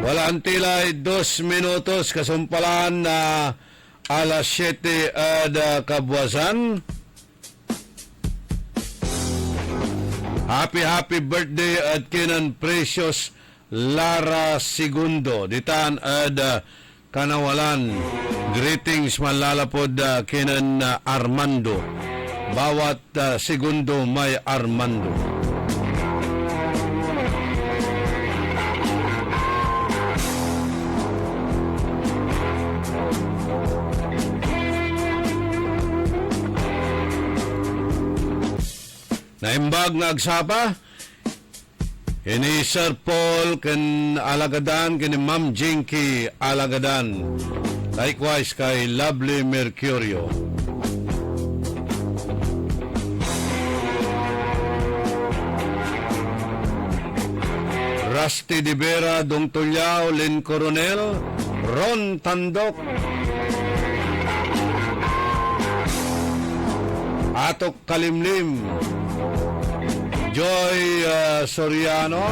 Walang tilay 2 minutos kasumpalan na alas 7 kabuasan. Happy birthday at kinan Precious Lara Segundo. Ditaan at kanawalan. Greetings malalapod kinan Armando. Bawat segundo may Armando. Naimbag nga agsapa, ini Sir Paul ken Alagadan, kini Ma'am Jinky Alagadan. Likewise kay Lovely Mercurio. Rusty Di Vera, Dong Tulyao, Lynn Coronel, Ron Tandok, Atok Kalimlim, Joy Soriano.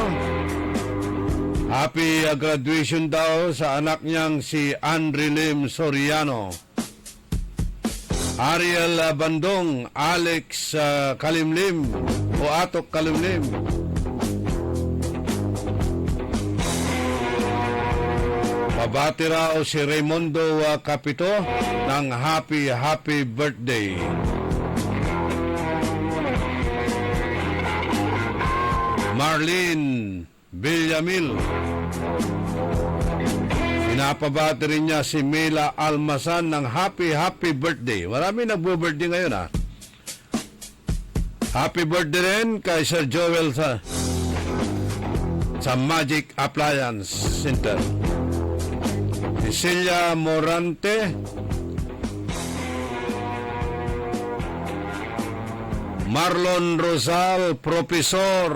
Happy graduation daw sa anak niyang si Andre Lim Soriano. Ariel Bandong, Alex Kalimlim o Atok Kalimlim. Pabati raw si Raimundo Capito ng happy birthday. Marlene Villamil. Pinapabati rin niya si Mila Almasan ng happy birthday. Marami nagbo-birthday ngayon Happy birthday rin kay Sir Joel sa Magic Appliance Center. Cecilia Morante, Marlon Rosal, Profesor,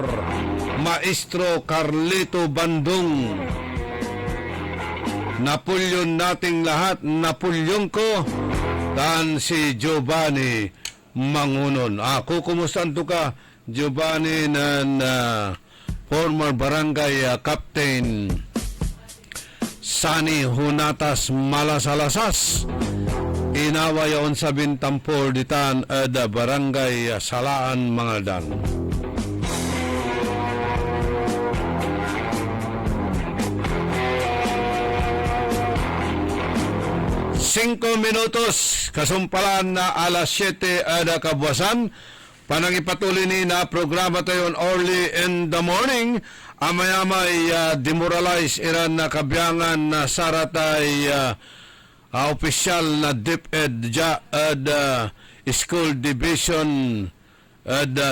Maestro Carlito Bandung, Napoleon nating lahat, Napoleon ko, dan si Giovanni Mangunon. Ako, kumusta ka, Giovanni, na former barangay captain Sani Hunatas Malasalasas. Inawa yaon sa Bintampol ditan ada barangay Salaan Mangaldan. Cinco minutos kasumpalan na alas 7 ada kabuasan. Panangipatuloy ni na programa tayo early in the morning. Amay-amay demoralize iran na kabyangan na saratay opisyal na DepEd School Division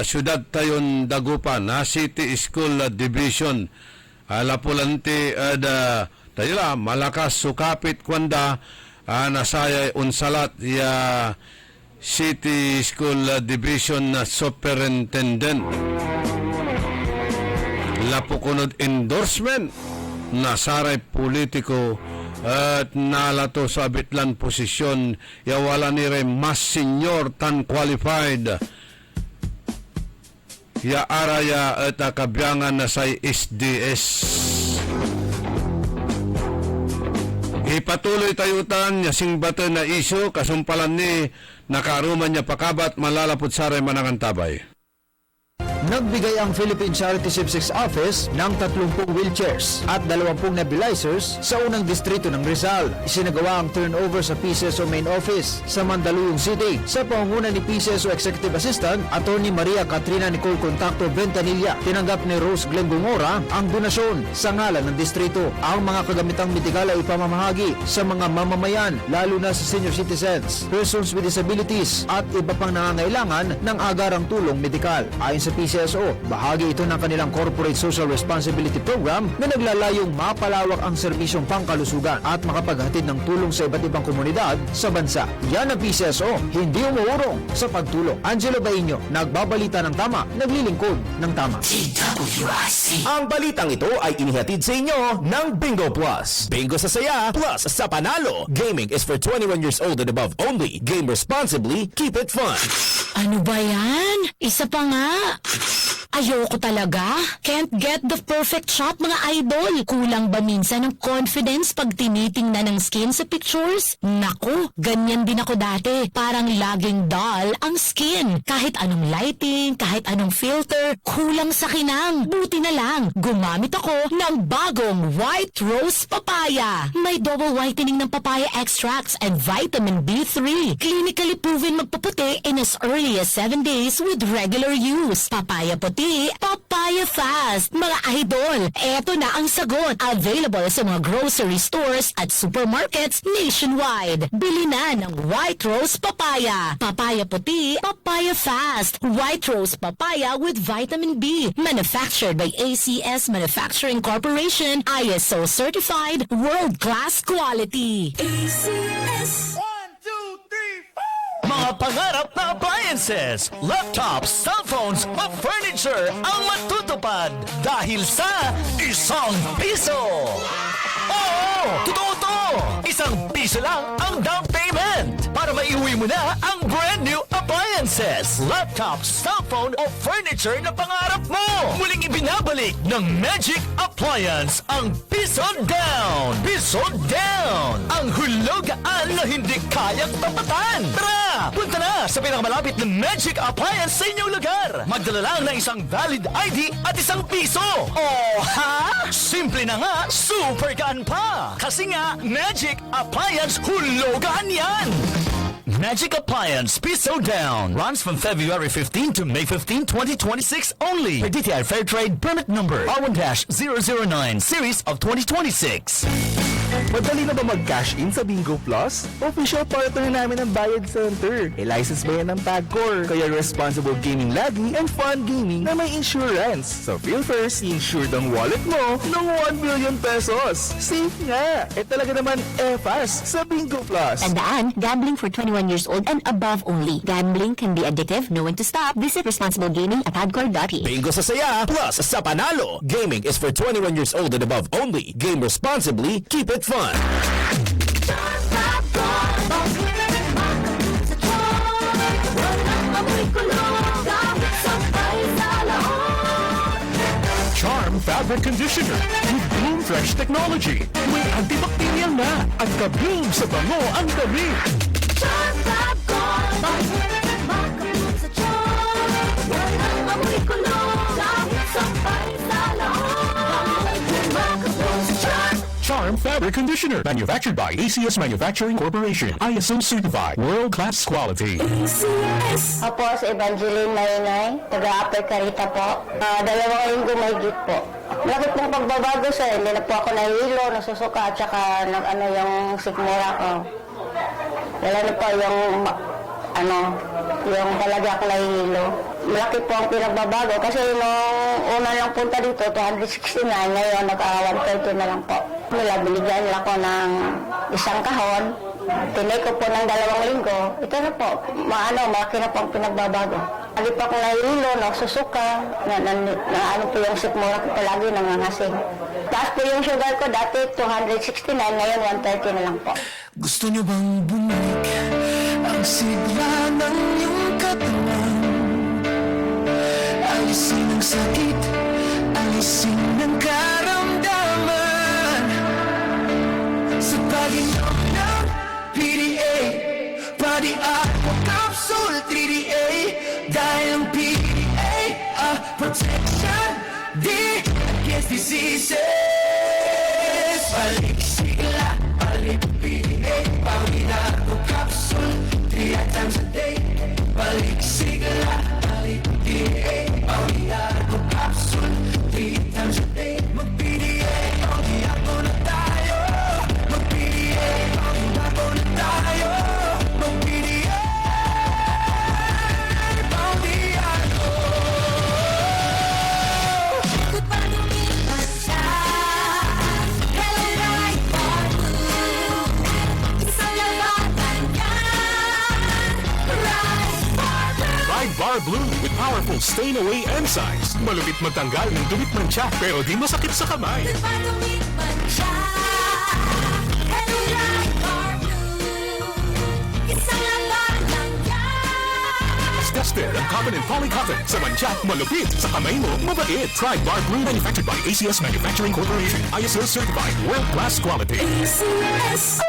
Syudad Tayon Dagupan City School Division Lapulanti tayo malakas sukapit kwanda nasayay unsalat ya City School Division Superintendent lapukunod endorsement na saray politiko at nalato sa bitlan posisyon ya wala ni rin mas senior tan qualified ya araya at kabyangan na sa SDS. Ipatuloy tayutan ya singbatan na isyo kasumpalan ni nakaruman niya pakabat malalapot saray manangan tabay. Nagbigay ang Philippine Charity Sipsix Office ng 30 wheelchairs at 20 nebulizers sa unang distrito ng Rizal. Isinagawa ang turnover sa PCSO Main Office sa Mandaluyong City sa pangunguna ni PCSO Executive Assistant Attorney Maria Katrina Nicole Contacto Ventanilla. Tinanggap ni Rose Glenn Gungora ang donasyon sa ngalan ng distrito. Ang mga kagamitang medikal ay ipamamahagi sa mga mamamayan lalo na sa senior citizens, persons with disabilities at iba pang nangangailangan ng agarang tulong medikal. Ayon sa PCSO, bahagi ito ng kanilang Corporate Social Responsibility Program na naglalayong mapalawak ang serbisyong pangkalusugan at makapaghatid ng tulong sa iba't ibang komunidad sa bansa. Yan ang PCSO, hindi umuurong sa pagtulong. Angelo Bainyo, nagbabalita ng tama, naglilingkod ng tama. Ang balitang ito ay inihatid sa inyo ng Bingo Plus. Bingo sa saya, plus sa panalo. Gaming is for 21 years old and above only. Game responsibly, keep it fun. Ano ba yan? Isa pa nga. Ayoko talaga. Can't get the perfect shot, mga idol. Kulang ba minsan ng confidence pag tinitingnan ng skin sa pictures? Naku, ganyan din ako dati. Parang laging dull ang skin. Kahit anong lighting, kahit anong filter, kulang sa kinang. Buti na lang, gumamit ako ng bagong White Rose Papaya. May double whitening ng papaya extracts and vitamin B3. Clinically proven magpaputi in as early as 7 days with regular use. Papaya puti, papaya fast. Mga idol, eto na ang sagot. Available sa mga grocery stores at supermarkets nationwide. Bili na ng White Rose Papaya. Papaya puti, papaya fast. White Rose Papaya with vitamin B. Manufactured by ACS Manufacturing Corporation. ISO certified, world-class quality. ACS. Mga pangarap na appliances, laptops, cellphones, o furniture ang matutupad dahil sa ₱1. Oo! Totoo to! ₱1 lang ang down payment para maiuwi mo na ang brand new appliances, laptops, cellphone o furniture na pangarap mo. Muling ibinabalik ng Magic Appliance ang piso down. Piso down! Ang hulugaan na hindi kayang tapatan. Tara! Punta na sa pinakamalapit na Magic Appliance sa inyong lugar. Magdala lang ng isang valid ID at ₱1. Oh, ha? Simple na nga, super gaan pa. Kasi nga, Magic Appliance hulugan yan. Magic Appliance Piso Down runs from February 15 to May 15, 2026 only. By DTI Fair Trade Permit Number R1-009 Series of 2026. Madali na ba mag-cash in sa Bingo Plus? Official partner na namin ng Bayad Center. E license ba yan ng PAGCOR? Kaya responsible gaming lagi and fun gaming na may insurance. So feel first, insured ang wallet mo ng 1 billion pesos. Safe nga! Talaga naman fast sa Bingo Plus. Tandaan, gambling for 21 years old and above only. Gambling can be addictive. Know when to stop. Visit responsible gaming at hardcore.ph. Bingo sa saya plus sa panalo. Gaming is for 21 years old and above only. Game responsibly. Keep it fun. Charm Fabric Conditioner with Bloom Fresh Technology. May antibacterial na at ka-bloom sa bango ang dami. Charm Fabric Conditioner, manufactured by ACS Manufacturing Corporation, ISO certified, world-class quality. Opo, si Evangeline Maynay, taga-Upper Carita po. 2 linggo may git po. Malaki pong pagbabago sir, hindi na po ako nahihilo, nasusuka, at saka yung sikmura ko. Lalo na po yung talaga ako nahihilo. Malaki po ang pinagbabago kasi nung una lang punta dito, 269, ngayon naka-130 na lang po. Binigyan nila ko ng isang kahon, tinay ko po ng 2 linggo, ito na po, malaki na po ang pinagbabago. Lagi pa akong nahihilo, nagsusuka, ano po yung sikmura ko palagi nangangasing. Taas po yung sugar ko, dati 269, ngayon 130 na lang po. Gusto niyo bang bumalik ang sigla ng iyong katawan? Alisin ang sakit, alisin ang karamdaman. Sa pag-inom ng PDA, Body Aqua Capsule 3DA. Dahil ang PDA, protection, di against diseases. Balik sigla, balik PDA, Body Aqua Capsule 3 times a day. Balik sigla, balik PDA, Body Aqua Capsule 3 times a day. Mag-PDA, Body Aqua na tayo. Mag-PDA, Body Aqua na tayo. Mag-PDA, Body Aqua. Kung palumipas siya, hello right for you. Isang labatan yan, right for you. Ride Bar Blue with powerful stain-away enzymes. Malupit magtanggal ng dumit mancha pero di masakit sa kamay. Kung palumipas siya, hello right for you. Isang labatan yan. Disgusted ang cotton and polycotton. Sa mancha, malupit. Sa kamay mo, mabait. Try Bar Blue, manufactured by ACS Manufacturing Corporation. ISO certified, world-class quality. ACS.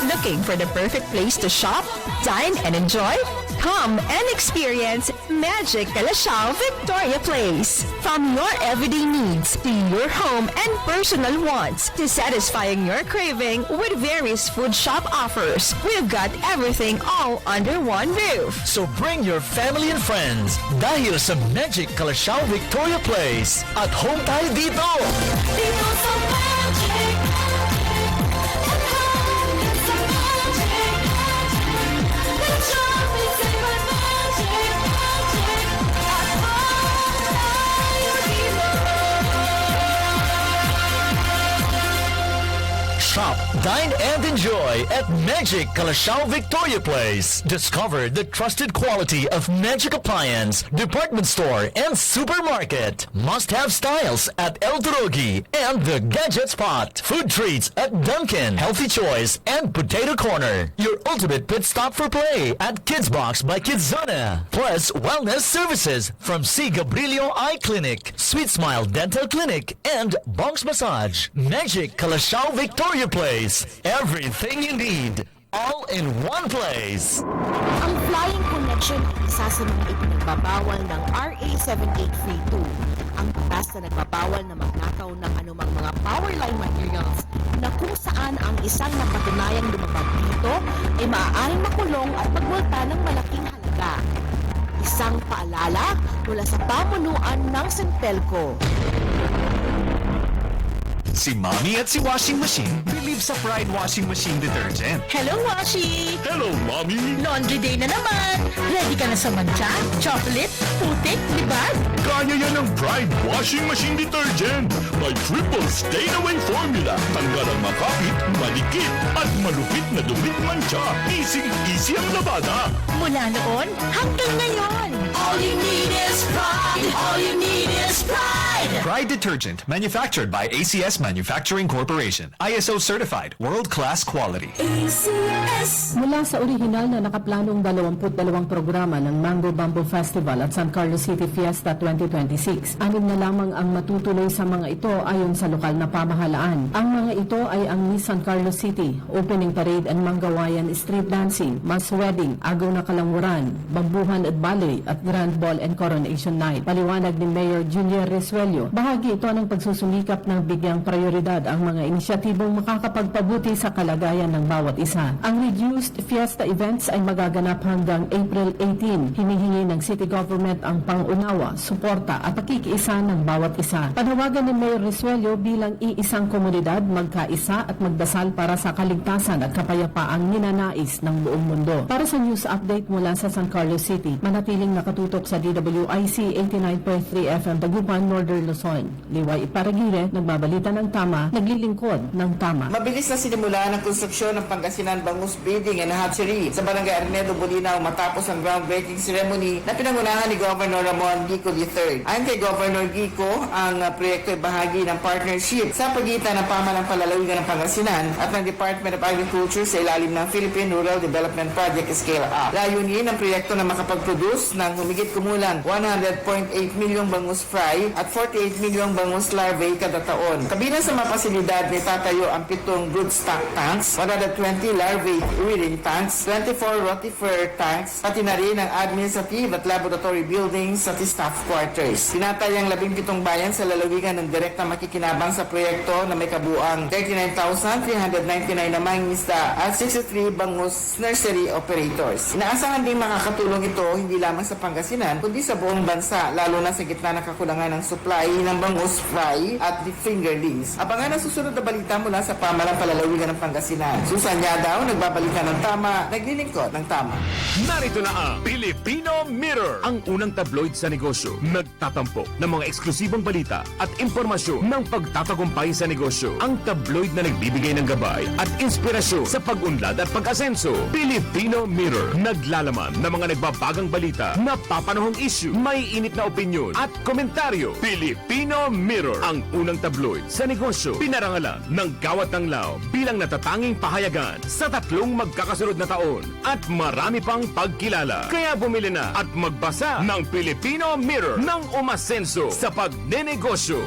Looking for the perfect place to shop, dine, and enjoy? Come and experience Magic Calasiao Victoria Place. From your everyday needs to your home and personal wants to satisfying your craving with various food shop offers, we've got everything all under one roof. So bring your family and friends dahil sa Magic Calasiao Victoria Place. At home tayo dito! Dito sa Magic. At home, it's a magic. Let's shop and save on magic. At home tayo dito. Shop, dine, and enjoy at Magic Calasiao Victoria Place. Discover the trusted quality of Magic Appliance, department store, and supermarket. Must-have styles at El Torogi and the Gadget Spot. Food treats at Dunkin', Healthy Choice, and Potato Corner. Your ultimate pit stop for play at Kids Box by Kidzana. Plus, wellness services from C. Gabrielio Eye Clinic, Sweet Smile Dental Clinic, and Bonks Massage. Magic Calasiao Victoria Place. Everything you need, all in one place. Ang Flying Connection ay isa sa mga ipinagbabawal ng RA 7832. Ang batas na nagbabawal na magnakaw ng anumang mga power line materials na kung saan ang isang napatunayang lumabag dito ay maaaring makulong at magmulta ng malaking halaga. Isang paalala mula sa pamunuan ng Sentelco. Si Mommy at si Washing Machine believe sa Pride Washing Machine Detergent. Hello, Washi! Hello, Mommy! Laundry day na naman! Ready ka na sa mancha, chocolate, putik, libag? Kaya yan ang Pride Washing Machine Detergent. May triple stain-away formula. Tanggal ang makapit, malikit, at malupit na dumit mancha. Easy ang labada. Mula noon hanggang ngayon. All you need is pride. All you need is pride. Pride Detergent, manufactured by ACS Manufacturing Corporation. ISO certified, world-class quality. ACS. Mula sa orihinal na nakaplanong 22 programa ng Mango Bamboo Festival at San Carlos City Fiesta 2026, 6 na lamang ang matutuloy sa mga ito ayon sa lokal na pamahalaan. Ang mga ito ay ang Miss San Carlos City, Opening Parade and Mangawayan Street Dancing, Mass Wedding, Agaw na Kalanguran, Bambuhan at Ballet at Grand Ball and Coronation Night. Paliwanag ni Mayor Junior Resuello, bahagi ito ng pagsusumikap ng bigyang prioridad ang mga inisyatibong makakapagpabuti sa kalagayan ng bawat isa. Ang reduced fiesta events ay magaganap hanggang April 18. Hinihingi ng City Government ang pangunawa, suporta at pakikiisa ng bawat isa. Panawagan ni Mayor Resuello bilang iisang komunidad, magkaisa at magdasal para sa kaligtasan at kapayapaang ninanais ng buong mundo. Para sa news update mula sa San Carlos City, manatiling nakatutok sa DWIC 89.3 FM Tagupan, Northern Luzon. Liway Iparagire, nagbabalita ng tama, naglilingkod ng tama. Mabilis na sinimula ng konstruksyon ng Pangasinan Bangus Breeding and Hatchery sa Barangay Arnedo, Bulinaw matapos ang groundbreaking ceremony na pinangunahan ni Governor Ramon Gico III. Ayon kay Governor Gico, ang proyekto ay bahagi ng partnership sa pagitan ng pamahalang palalawigan ng Pangasinan at ng Department of Agriculture sa ilalim ng Philippine Rural Development Project Scale Up. Layunin ng proyekto na makapag-produce ng humigit kumulang 100.8 milyong bangus fry at 48 milyong bangus larvae kada taon. Kabilang sa mga pasilidad ni tatayo ang 7 broodstock tanks, 120 larvae rearing tanks, 24 rotifer tanks, pati na rin ang administrative at laboratory buildings at staff quarters. Tinatayang 17 bayan sa lalawigan ng direkta makikinabang sa proyekto na may kabuang 39,399 na mangingisda at 63 bangus nursery operators. Inaasahan din makakatulong ito hindi lamang sa Pangasinan, kundi sa buong bansa, lalo na sa gitna ng kakulangan ng supply ng bangus, fry at the fingerlings. Abangan ang susunod na balita mula sa pamalang palalawigan ng Pangasinan. Susan Yadaw, nagbabalita ng tama, naglilingkod ng tama. Narito na ang Filipino Mirror, ang unang tabloid sa negosyo. Nagtatampo ng mga eksklusibong balita at impormasyon ng pagtatagumpay sa negosyo. Ang tabloid na nagbibigay ng gabay at inspirasyon sa pag-unlad at pag-asenso. Filipino Mirror, naglalaman ng mga nagbabagang balita, napapanahong issue, may init na opinyon at komentaryo. Filipino Mirror, ang unang tabloid sa negosyo. Pinarangalan ng Gawad ng Lao bilang natatanging pahayagan sa 3 magkakasunod na taon at marami pang pagkilala. Kaya bumili na at magbasa ng Filipino Mirror ng umasenso sa pagnenegosyo.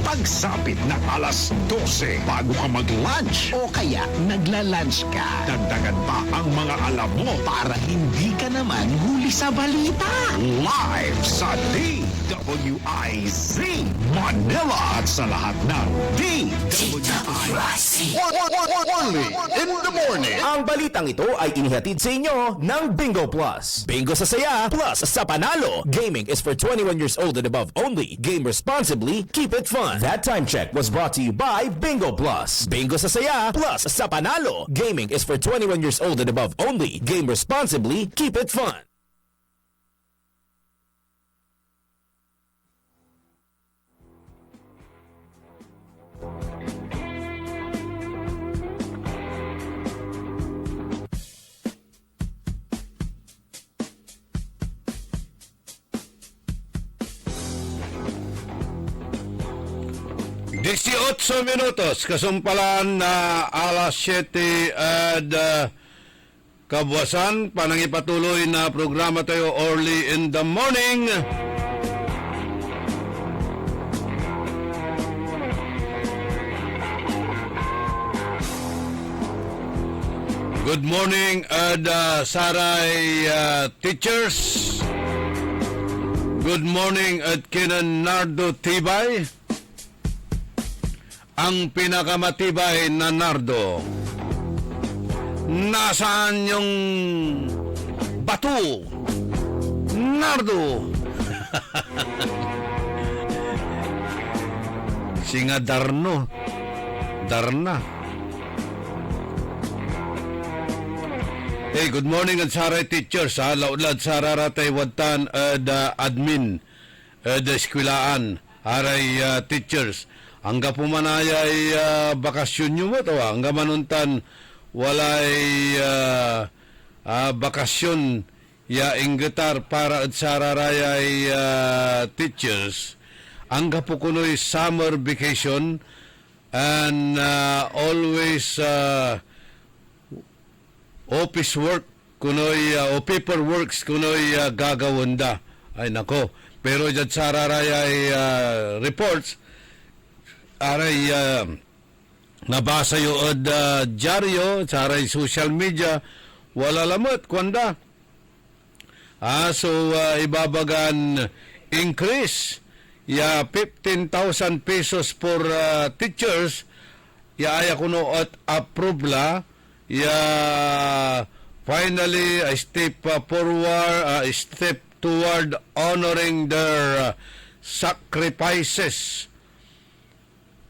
Pagsapit ng alas 12 bago ka mag-lunch o kaya nagla-lunch ka. Dagdagan pa ang mga alam mo para hindi ka naman huli sa balita. Live sa DWIZ Manila at sa lahat ng DWIZ. Only in the morning. Ang balitang ito ay inihatid sa inyo ng Bingo Plus. Bingo sa saya, plus sa panalo. Gaming is for 21 years old and above only. Game responsibly, keep it fun. That time check was brought to you by Bingo Plus. Bingo sa saya, plus sa panalo. Gaming is for 21 years old and above only. Game responsibly, keep it fun. minutos, kasumpalan na alas 7 at kabuwasan, panangipatuloy na programa tayo early in the morning. Good morning, Saray teachers. Good morning at kinan Nardo Tibay. Ang pinakamatibay na Nardo. Nasaan yung bato? Nardo. Singa Darno. Darna. Hey, good morning at Saray teachers. Laulad sa raratay watan admin eskwilaan. Aray teachers. Hangga pumanayay bakasyon nyo mo ito. Hangga manuntan walay bakasyon ya inggetar para at sararayay teachers. Hangga po kuno'y summer vacation and always office work kuno'y o paperworks kuno'y gagawanda. Ay nako. Pero dyan sararayay reports aray nabasa yung dyaryo, saray social media, wala lamot, kwanda. So, ibabagan increase, 15,000 pesos for teachers, aya kuno at approve la, finally, a step forward, a step toward honoring their sacrifices.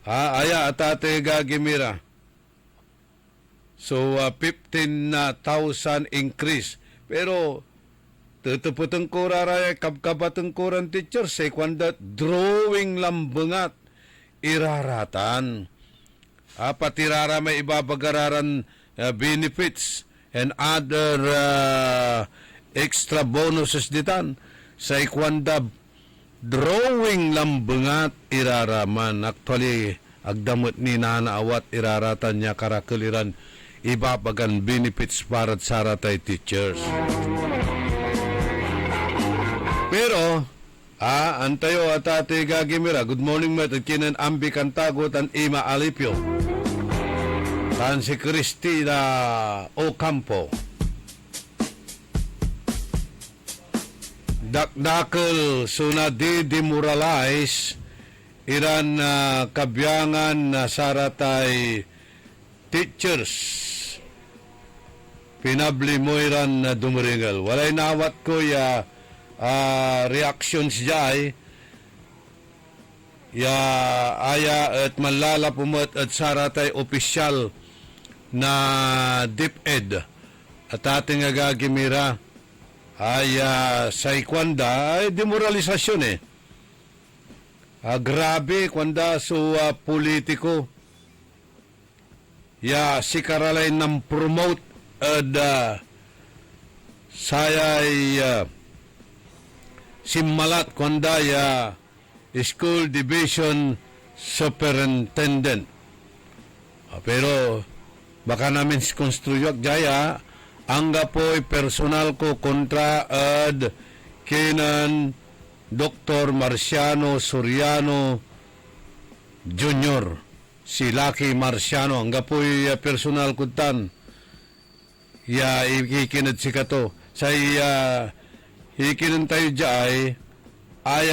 Aya atate gagimira. So 15,000 increase. Pero tutuputeng kuraraya kabkabateng kuran teacher sekwanda drawing lambengat iraratan. Patirara may ibabagararan benefits and other extra bonuses ditan sa ikwanda drawing lambengat iraraman. Actually, agdamot ni nanaawat iraratan niya karakeliran ibabagan benefits para sa ratay teachers. Pero, antayo at ate gagimira. Good morning, mat. Kinan ambi kantagot ang ima alipyo. Tan si Cristina Ocampo. Dakdakal suna demoralize iran kabyangan na saratay teachers. pinabli mo iran na dumiringal. Walay nawat ko ya reactions jay ya aya at malala pumot at saratay opisyal na DepEd at ating agagimira ay sa ikwanda ay demoralisasyon grabe kwanda so politiko ya si karalay ng promote at sayay simmalat kwanda ya School Division Superintendent. Pero baka namin konstruyok jaya angga po'y personal ko kontra ad kinan Dr. Marciano Soriano Jr. Si Lucky Marciano angga po'y personal kutan ya ikinad si kato sa ikinan tayo jay ay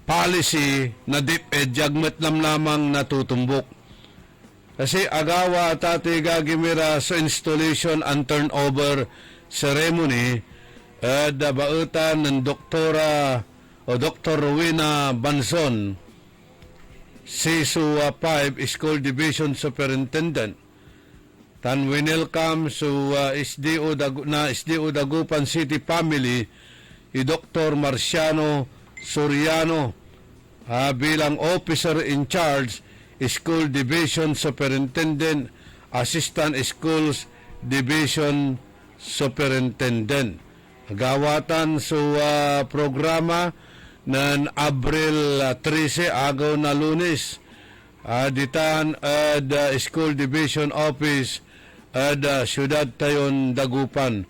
policy na DepEd jagmet lamang natutumbok. Kasi agawa tati gagimira sa installation and turnover ceremony bautan ng Doktora o Dr. Rowena Banson CISU 5 School Division Superintendent tan winelcome SDO Dagupan City Family i Dr. Marciano Soriano bilang Officer in Charge School Division Superintendent Assistant Schools Division Superintendent. Gawatan programa ng Abril 13 agaw na Lunes ditan School Division Office Siyudad Tayon Dagupan.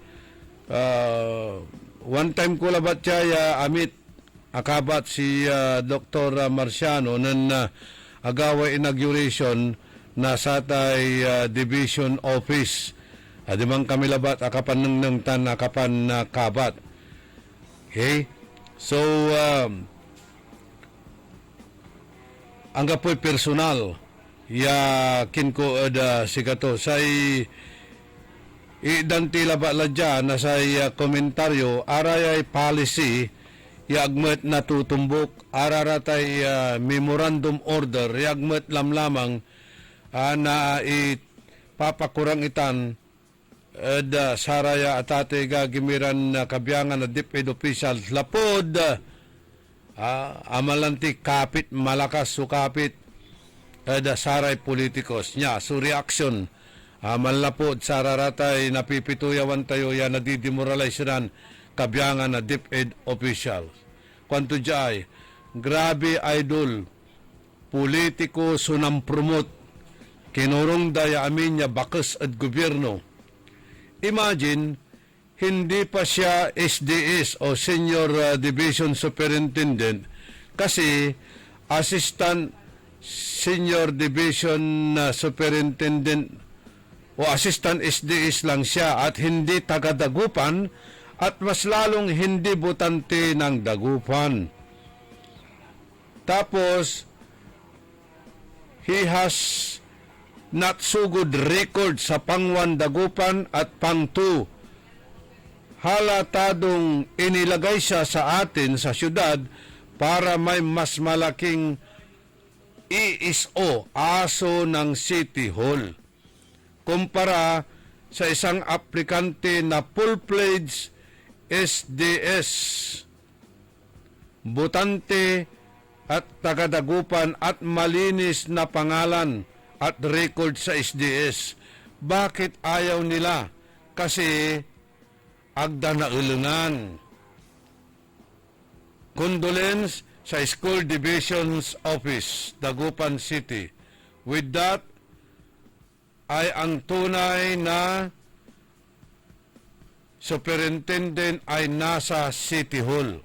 One time ko labat siya amit akabat si Dr. Marciano ng agawa inauguration na satay division office. Adimang kami labat akapan ng tan akapan na kabat. Okay? So angga po'y personal ya kinko sigato say idanti labat ladya na say komentaryo aray policy yagmet natutumbok araratay memorandum order yagmet lamang na ipapakurang itan saraya atate gagimiran kabiyangan na DepEd officials lapod amalanti kapit malakas sukapit saray politikos nya so reaction malapod sararatay napipituyawan tayo yan nadidemoralizeran kabiyangan na DepEd officials. Kwanto jay, grabe idol, politiko sunang promote, kinurong daya amin niya bakas at gobyerno. Imagine, hindi pa siya SDS o Senior Division Superintendent kasi Assistant Senior Division Superintendent o Assistant SDS lang siya at hindi taga-Dagupan at mas lalong hindi butante ng Dagupan. Tapos, he has not so good record sa pang-1 Dagupan at pang-2. Halatadong inilagay siya sa atin sa syudad para may mas malaking ESO, aso ng City Hall. Kumpara sa isang aplikante na full-fledged SDS, butante at taga-Dagupan at malinis na pangalan at record sa SDS. Bakit ayaw nila? Kasi agda na ulungan. Condolence sa School Division's Office, Dagupan City. With that, ay ang tunay na superintendent ay nasa City Hall.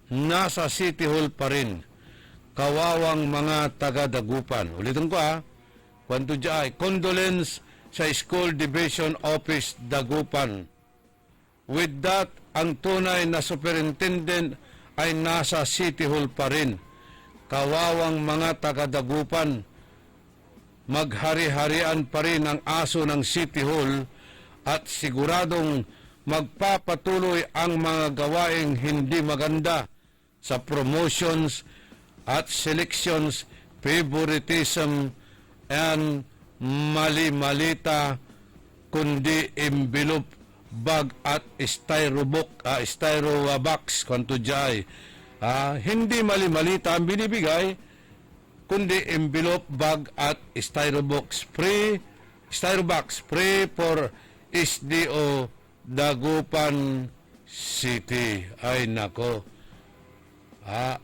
Nasa City Hall pa rin. Kawawang mga taga-Dagupan. Ulitin ko kwanto dyan ay condolence sa School Division Office, Dagupan. With that, ang tunay na superintendent ay nasa City Hall pa rin. Kawawang mga taga-Dagupan. maghari-harian pa rin ang aso ng City Hall at siguradong magpapatuloy ang mga gawaing hindi maganda sa promotions at selections, favoritism, and mali-malita, kundi envelope bag at styrobox kanto jay. Hindi mali-malita ang binibigay, kundi envelope bag at styrobox free for SDO Dagupan City. Ay nako,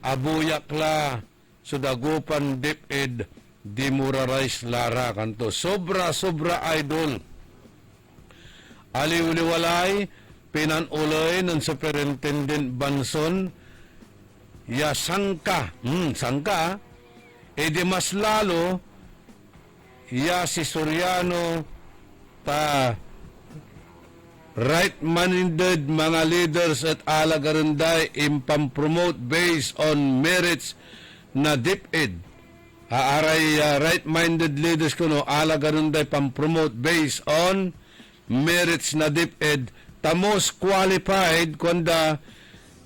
abuyak la so Dagupan DepEd demoralize lara kanto. Sobra idol. Aliwaliwalay pinanulay ng Superintendent Banson ya sangka di mas lalo ya si Soriano ta right-minded mga leaders at alagaranday impam-promote based on merits na DepEd. Aray right-minded leaders kuno alagaranday pam-promote based on merits na DepEd, the most qualified kuanda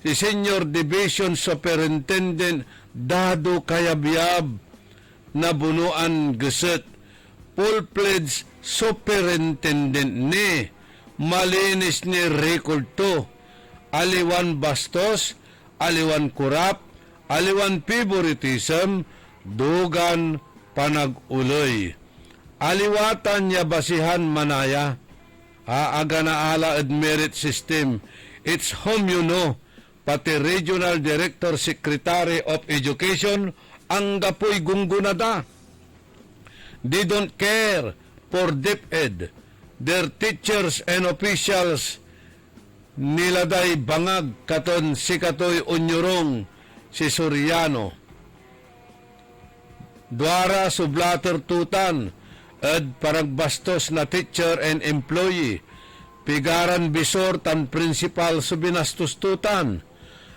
si Senior Division Superintendent Dado Kayabyab na bunuan geset full-fledged superintendent ni malinis ni record to, aliwan bastos, aliwan kurap, aliwan favoritism, dugan panag-uloy, aliwatan niya basihan manaya. Aga na ala at merit system. It's home pati Regional Director Secretary of Education ang gapoy gunggunada. They don't care for DepEd. Their teachers and officials niladay bangag katon si Katoy Unyurong si Soriano. Duara sublater tutan at paragbastos na teacher and employee, pigaran bisor tan principal subinastustutan,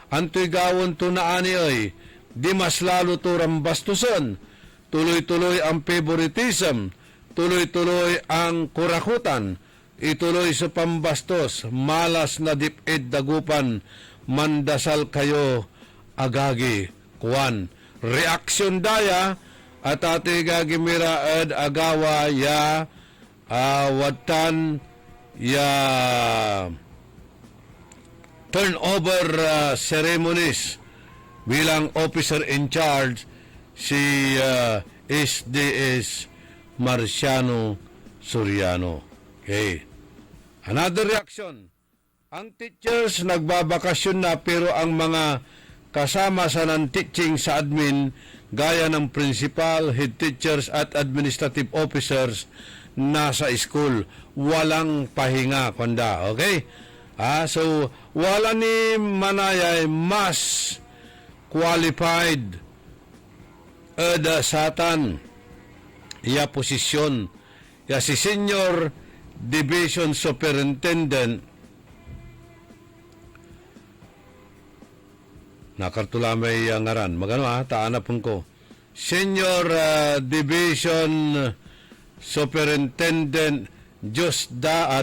antoy gawon to naani ay, di mas lalo to rambastusan, tuloy-tuloy ang favoritism, tuloy-tuloy ang kurakutan, ituloy sa pambastos, malas na DepEd Dagupan, mandasal kayo, agagi, kuwan. Reaksyon daya, at ati gagimira ed agawa ya watan ya turnover ceremonies bilang officer in charge si SDS Marciano Soriano. Okay. Another reaction. Ang teachers nagbabakasyon na pero ang mga kasama sa non-teaching sa admin gaya ng principal, head teachers at administrative officers nasa school. Walang pahinga, kuanda. Okay? So, wala ni Manayay mas qualified satan iya posisyon. Ya si Senior Division Superintendent nakartulamay ngaran. Magano taanapon ko. Senior Division Superintendent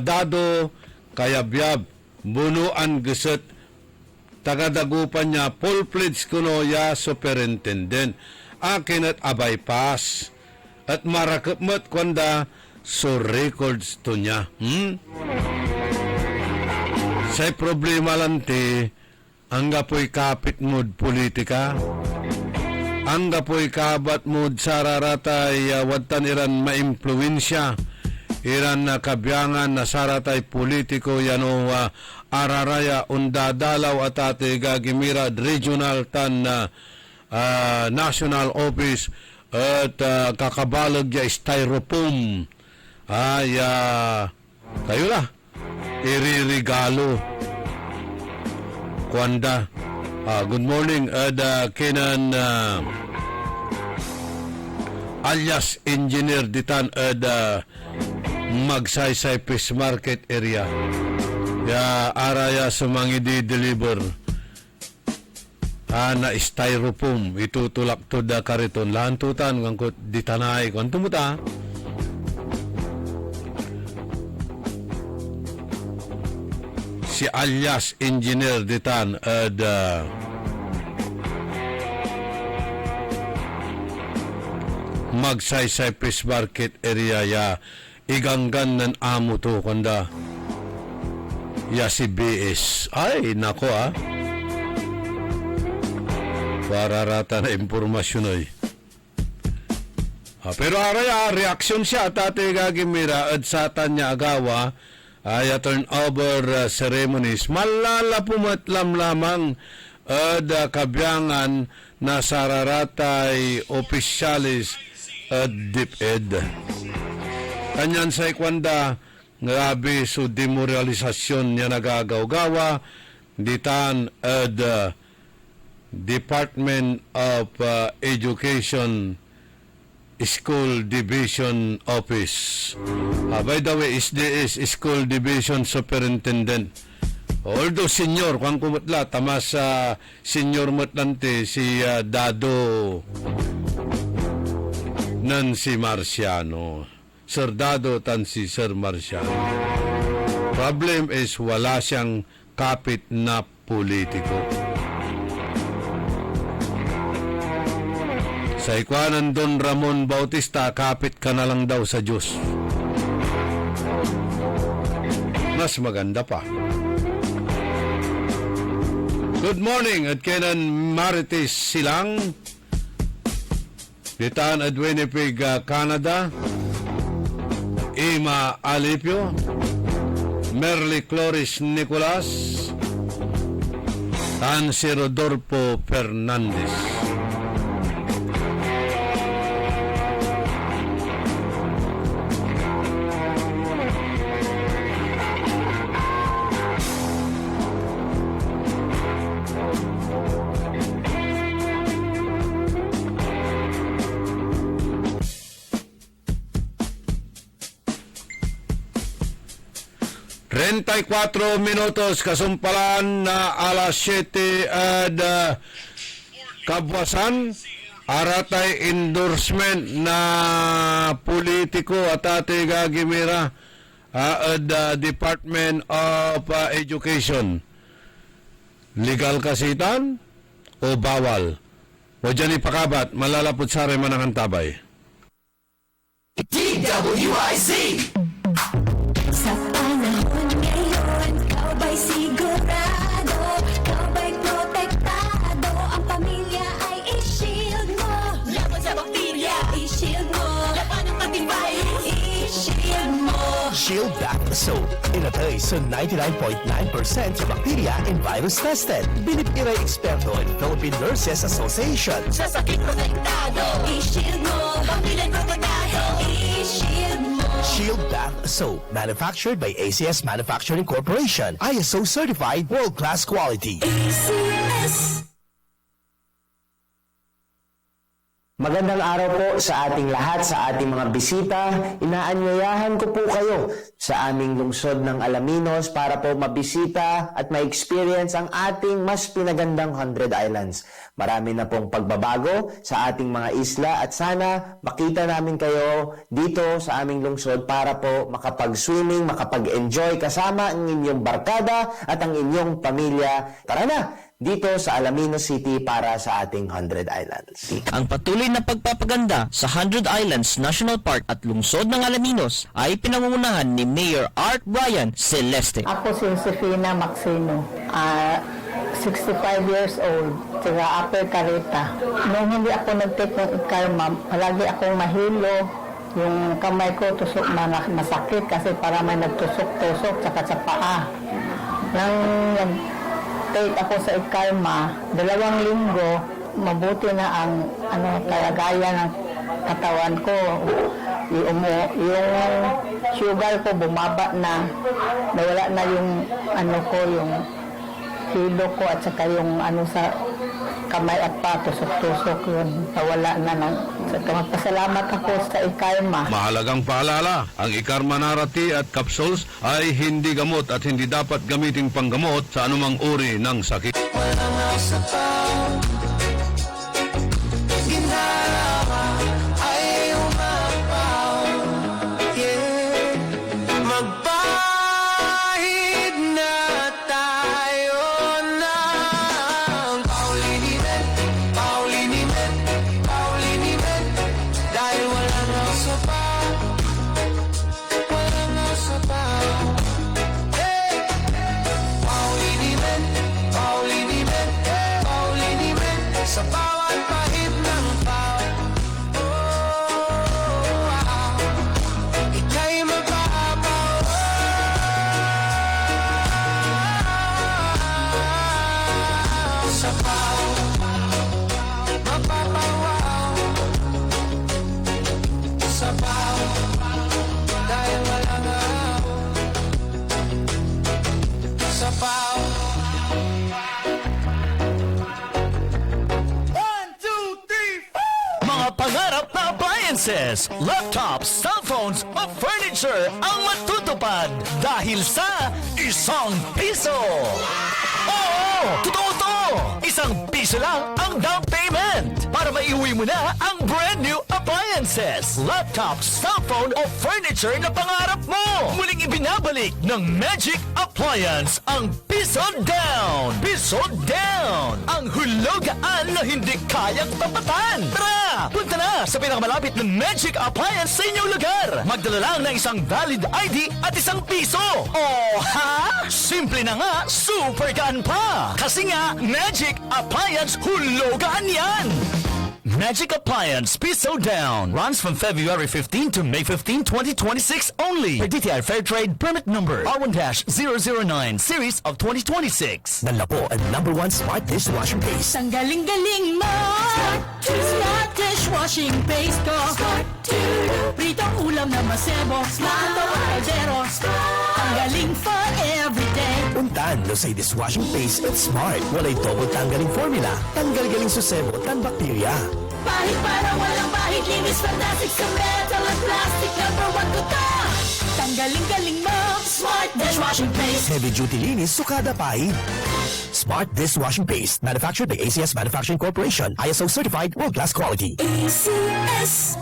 Dado Kayabyab. Bunuan geset tagadagupan niya full-fledged kuno ya superintendent. Akin at abay pass. At marakapmat kwanda so records to niya. Say problema lang ti ang gapoy kapit mood politika, ang gapoy kabat mood sararatay wadtan iran maimpluwensya, iran na kabyangan na saratay politiko yano araraya undadalaw at ate gagimira regional tan national office at kakabalag ya styrofoam kayo la iririgalo Kwanda. Good morning, Kenan alias Engineer Ditan Magsaysay Fish Market area. Ya araya sa mga di-deliver na styrofoam itutulak to da kariton lantutan ngangkot ditanay kung tumuta si alias engineer ditan magsaysay Fish Market area ya iganggan ng amo to kanda ya si BS ay nako para rata na impormasyon ay pero araya reaksyon siya tate gagimira at satan niya agawa ay turnover ceremonies malala pumatlam lamang kabyangan na sararatay opisyalis DepEd kanyan sa ikwanda grabe so demoralisasyon niya nagagaw-gawa ditan Department of Education School Division Office. By the way, SDS School Division Superintendent. Although senior, kung kumutla, tama sa senior mutlante si Dado Nancy Marciano. Sir Dado tan si Sir Marciano. Problem is wala siyang kapit na politiko. Sa ikwanan Don Ramon Bautista, kapit ka na lang daw sa Diyos. Mas maganda pa. Good morning at Kenan Marites Silang. Ditaan at Winnipeg, Canada. Ima Alipio. Merly Cloris Nicolas. Tan si Rodolfo Fernandez. Trentay 4 minutos kasumpalan na alas 7 at kabwasan aratay endorsement na politiko at ate gagimira at Department of Education. Legal kasitan o bawal? O dyan ipakabat, malalapot sa rin manang tabay. DWIZ! Sa panahon ngayon, ikaw ba'y sigurado? Ikaw ba'y protektado? Ang pamilya ay i-shield mo. Laban sa bakterya, i-shield mo. Laban ng matibay, i-shield mo. Shield Back Soap. Inatay sa 99.9% sa bakterya and virus tested. Binipiray eksperto ng Philippine Nurses Association. Sa sakit protektado, i-shield mo. Pamilya protektado, i-shield mo. Shield Bath Soap, manufactured by ACS Manufacturing Corporation. ISO certified, world-class quality. ACS. Magandang araw po sa ating lahat, sa ating mga bisita. Inaanyayahan ko po kayo sa aming lungsod ng Alaminos para po mabisita at ma-experience ang ating mas pinagandang 100 Islands. Marami na pong pagbabago sa ating mga isla at sana makita namin kayo dito sa aming lungsod para po makapag-swimming, makapag-enjoy kasama ang inyong barkada at ang inyong pamilya. Tara na! Dito sa Alaminos City para sa ating 100 Islands. Ang patuloy na pagpapaganda sa 100 Islands National Park at lungsod ng Alaminos ay pinangungunahan ni Mayor Art Brian Celeste. Ako si Josefina Maxino, 65 years old, taga Upper Carita. Nung hindi ako nag-take ng ikarma, palagi akong mahilo. Yung kamay ko tusok masakit kasi para may nagtusok-tusok tsaka sa paa. Take ako sa ikarma, 2 linggo, mabuti na ang kalagayan ng katawan ko. Yung sugar ko bumaba na, nawala na yung yung kilo ko at saka yung ano sa kamay at pa, tusok-tusok yun. Nawala na lang. Magpasalamat ako sa Ikarma. Mahalagang paalala, ang Ikarma Narati at capsules ay hindi gamot at hindi dapat gamitin panggamot sa anumang uri ng sakit. Walang sapaw, ginhawa ay umapaw. Yeah, magbahid na tayo ng Paulinimen, Paulinimen, Paulinimen. Dahil walang sapaw, walang sapaw. Hey, Paulinimen, Paulinimen, Paulinimen. Sa bawat pahid ng pao, oh, wow. Ika'y mapapaw, oh, sa pao, mapapawaw, sa pao, dahil walang araw, sa pao. Mga pangarap na appliances, laptops, cellphones o furniture ang matutupad dahil sa ₱1. Oo! Totoo to! ₱1 lang ang down payment para maiuwi mo na ang brand new appliances, laptops, cellphone o furniture na pangarap mo. Muling ibinabalik ng Magic Appliance ang piso down! Piso down! Ang hulugaan na hindi kayang tapatan. Tara! Punta na sa pinakamalapit ng Magic Appliance sa inyong lugar. Magdala lang ng isang valid ID at ₱1. Oh, ha? Simple na nga, super gaan pa. Kasi nga, Magic Appliance hulugaan yan. Magic Appliance Piso Down runs from February 15 to May 15, 2026 only. Per DTI Fair Trade Permit Number R1-009 Series of 2026. Dala po ang #1 smart dishwashing paste. Ang galing-galing mo Smart dishwashing paste ko Pritong ulam na masebo Smart o kaldero Ang galing for everyday Untan no say dishwashing paste it's smart. Walay double tanggaling formula. Tanggal-galing susebo tan bakterya. Bahit para walang bahit Linis fantastic sa metal at plastic #1 ko to Tanggaling-galing mo Smart dishwashing paste Heavy duty linis sukada pahid. Smart dishwashing paste manufactured by ACS Manufacturing Corporation. ISO certified world-class quality. ACS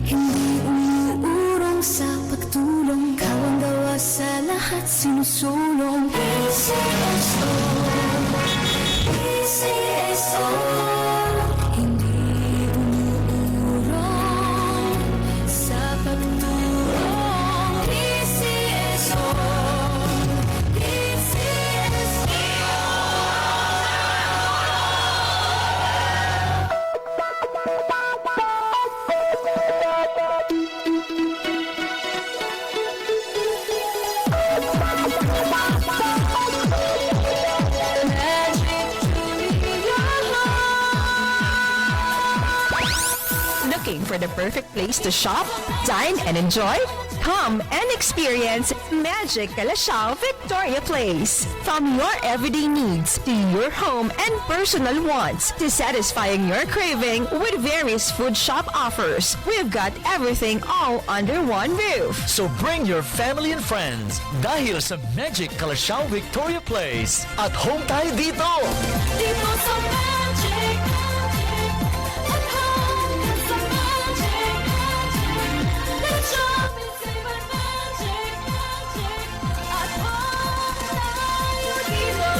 Hindi umuurong sa pagtulong Ikaw ang gawa sa lahat sinusulong PCSO PCSO Hindi umuurong sa pagtulong PCSO Looking for the perfect place to shop, dine, and enjoy? Come and experience Magic Calasiao Victoria Place. From your everyday needs to your home and personal wants to satisfying your craving with various food shop offers, we've got everything all under one roof. So bring your family and friends dahil sa Magic Calasiao Victoria Place. At home tayo dito! Dito sa Magic At home ka sa Magic Let's shop and save at Magic At home tayo dito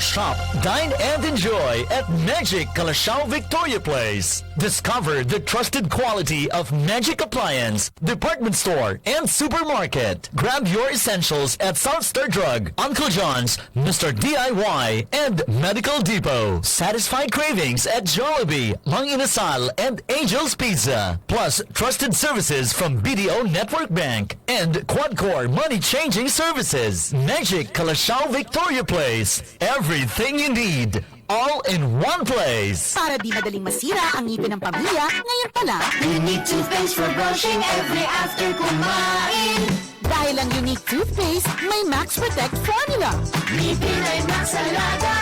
Shop, dine, and enjoy at Magic Calasiao Victoria Place. Discover the trusted quality of Magic Appliance, Department Store, and Supermarket. Grab your essentials at South Star Drug, Uncle John's, Mr. DIY, and Medical Depot. Satisfy cravings at Jollibee, Mang Inasal, and Angel's Pizza. Plus, trusted services from BDO Network Bank and Quadcore Money Changing Services. Magic Calasiao Victoria Place. Everything you need, all in one place. Para di madaling masira ang ngipin ng pamilya, ngayon pa lang, Unique toothpaste for brushing every after kumain. dahil ang unique toothpaste may Max Protect formula. Ngipin ay Max Alaga,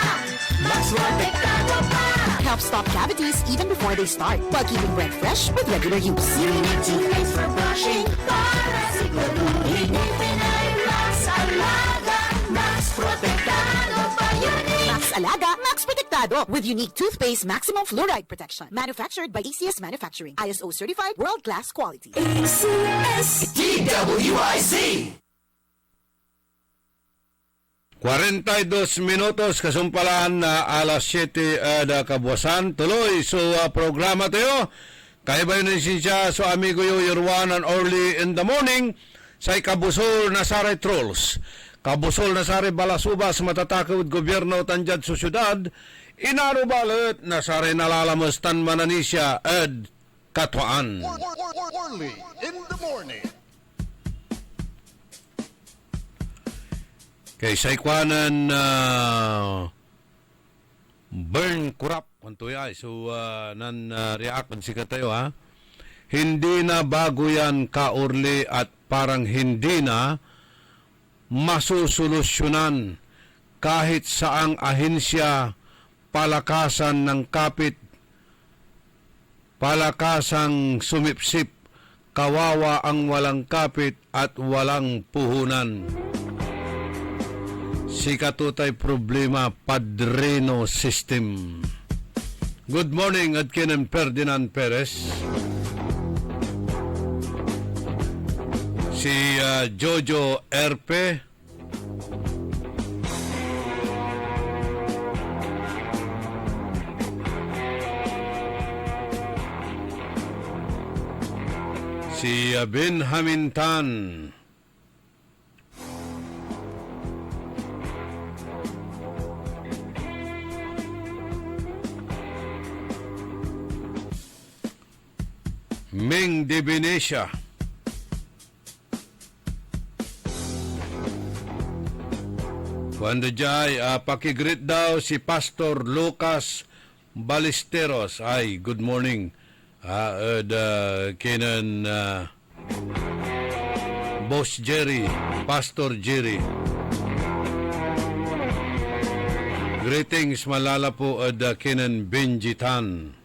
Max Protektado pa. Helps stop cavities even before they start, while keeping breath fresh with regular use. Unique toothpaste for brushing para siguraduhin ngipin ay Max Alaga, Max Protektado pa. Unique Max Alaga, Max Protectado with unique toothpaste maximum fluoride protection. Manufactured by ACS Manufacturing. ISO certified world-class quality. ACS DWIZ 42 minutos kasumpalan na alas 7 da kabuasan. Tuloy so programa tayo. Kaya ba yun siya so amigo your one and early in the morning sa Kabusol na Saray Trolls. Kabusol na Saray Balasubas matatakod gobyerno tanjad sa syudad. Inarubalit na Saray nalalamustan mananisya ed katwaan. Early in the morning. Kay saikwanan burn kurap kanto ay so nan react si katayo ha. Hindi na bago yan kaurli at parang hindi na masusolusyonan kahit saang ahensya, palakasan ng kapit, palakasang sumipsip, kawawa ang walang kapit at walang puhunan. Si katutay problema padrino system. Good morning, Adkinan Ferdinand Perez. Si Jojo Erpe. Si Benjamin Tan. Ming de Venecia. Cuando jay pakigreet daw si Pastor Lucas Ballesteros. Ay, good morning. Kinan Boss Jerry, Pastor Jerry. Greetings malala po kinan Benji Tan.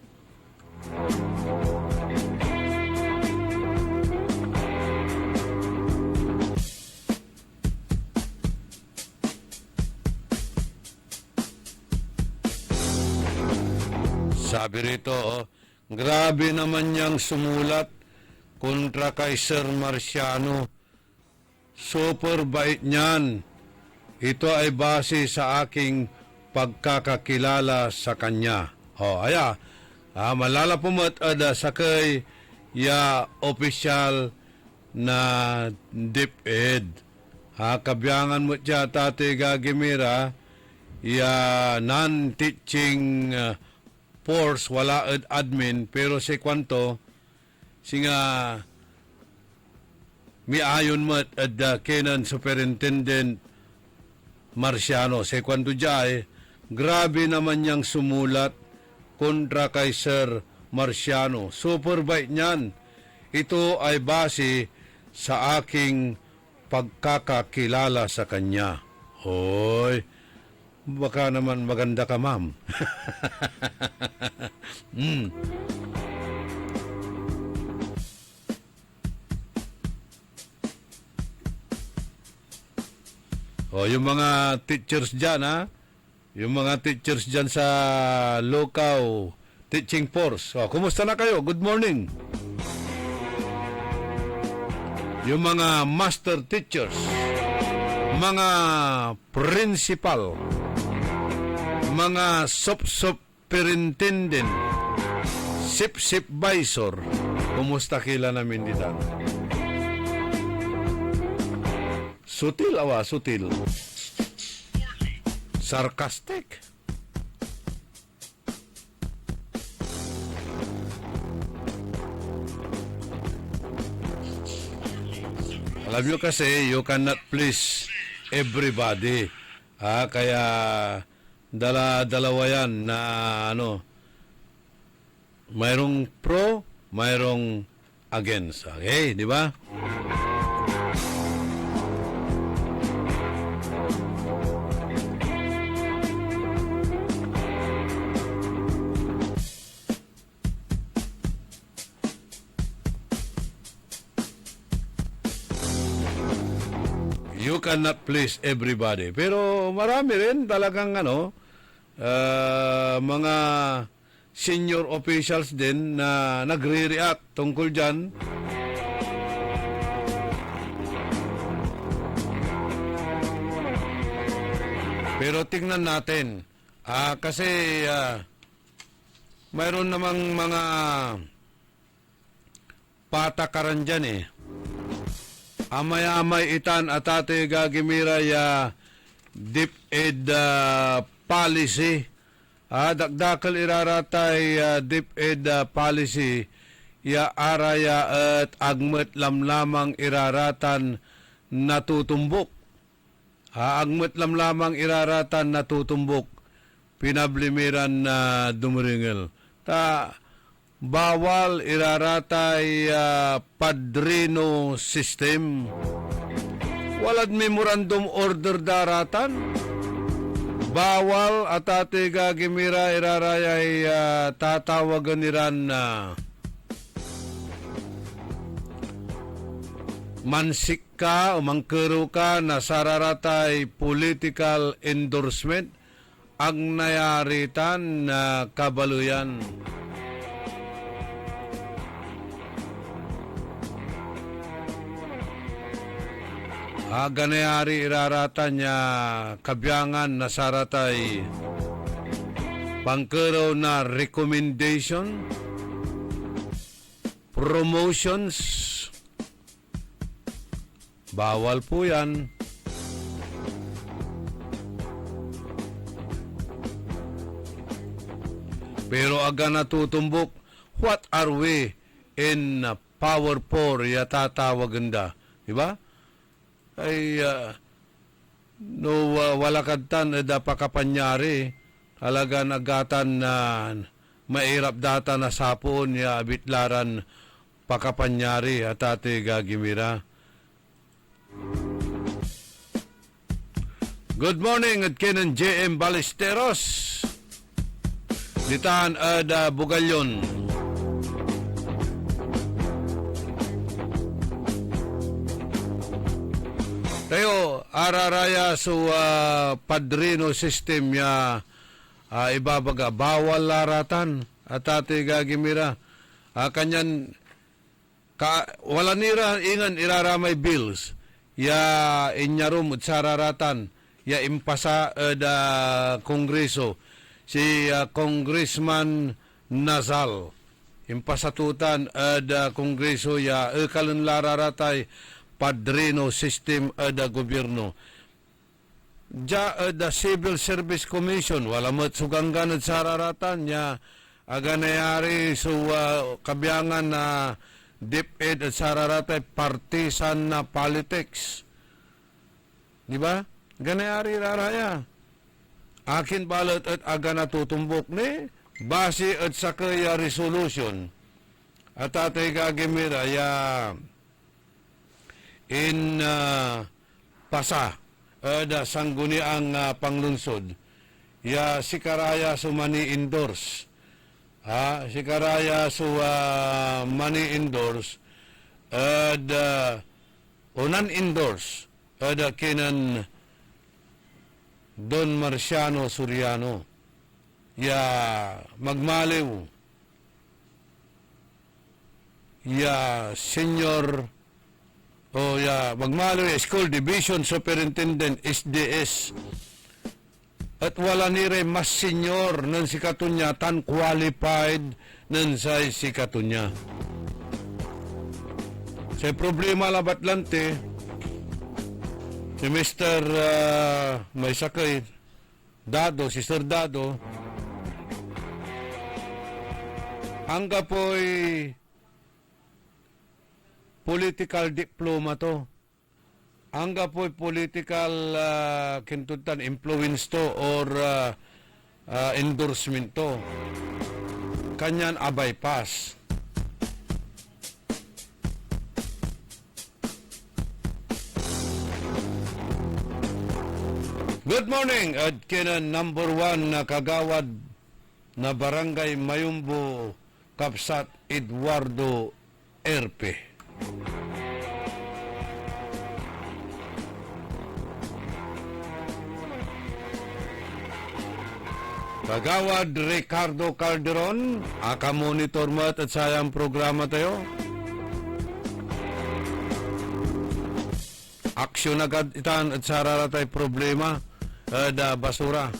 Sabi rito, grabe naman niyang sumulat kontra kay Sir Marciano. Super bait niyan. Ito ay base sa aking pagkakakilala sa kanya. Malala pumat sakay ya opisyal na DepEd. Kabyangan mo siya tate gagimira ya non-teaching force wala admin pero si kwanto singa miayon mat kenan Superintendent Marciano si kwanto jay grabe naman niyang sumulat kontra kay Sir Marciano. Super bait niyan. Ito ay base sa aking pagkakakilala sa kanya. Hoy, baka naman maganda ka, ma'am. Yung mga teachers dyan, ha? Yung mga teachers dyan sa Locaw Teaching Force. Kumusta na kayo? Good morning. Yung mga master teachers, mga principal, mga superintendent, supervisor, kumusta kila namin dito? Sutil sutil. Sarcastic. Alam nyo kasi, you cannot please everybody. Kaya dalawa yan na mayroong pro, mayroong against. Okay, di ba? You cannot please everybody. Pero marami rin talagang mga senior officials din na nagre-react tungkol dyan. Pero tingnan natin. Kasi mayroon namang mga patakaran dyan eh. Amay-amay itan atate gagimira ya DepEd policy. Dakdakal iraratay DepEd policy ya araya at agmet lamlamang iraratan natutumbok. Agmet lamlamang iraratan natutumbok. Pinablimiran na dumuringel. Bawal iraratay padrino system. Walad memorandum order daratan. Bawal atate gagimira irarayay tatawagan niran na mansik ka o mangkero ka na sararatay political endorsement ang nayaritan na kabaluyan. Ganayari irarata niya kabyangan na saratay pangkero na recommendation, promotions, bawal po yan. Pero aga natutumbok, what are we in power for yatatawagan da? Diba? Ay walakadtan da pakapanyari talaga nagatan na mairap data na sapon ya bitlaran pakapanyari at ate gagimira. Good morning at Kenan JM Ballesteros ditaan ada Bugalyon. Tayo, araraya so padrino system ya ibabaga bawal laratan at ate gagimira. Kanyan wala nira ingan iraramay bills ya inyarum at sararatan ya impasa da kongreso si Congressman Nazal impasatutan da kongreso ya kalan lararatay padrino system da gobyerno. Da Civil Service Commission, wala mo't suganggan at sararatan niya aganayari so kabyangan na DepEd at sararatan partisan na politics. Di ba? Ganayari raraya. Akin balot at aga natutumbok ni base at sakaya resolution. At atay gagimira ya in pasa da sangguni ang panglunsod ya sikaraya sumani endorse sikaraya su money endorse unan endorse da kinan Don Marciano Soriano ya magmaliw ya senior magmalo School Division Superintendent SDS at wala nire mas senior ng si katunya tan qualified ng si katunya. Sa problema labat lante si Mr. may sakay Dado, si Sir Dado hangga po'y political diploma to. Angga po political kintutan influence to or endorsement to. Kanyan abay pass. Good morning, at kinan number 1 na kagawad na barangay Mayumbo, Kapsat Eduardo Erpe. Kagawad Ricardo Calderon, aka-monitor mo at sayang programa tayo. Aksyon agad itan at sararatay problema da basura.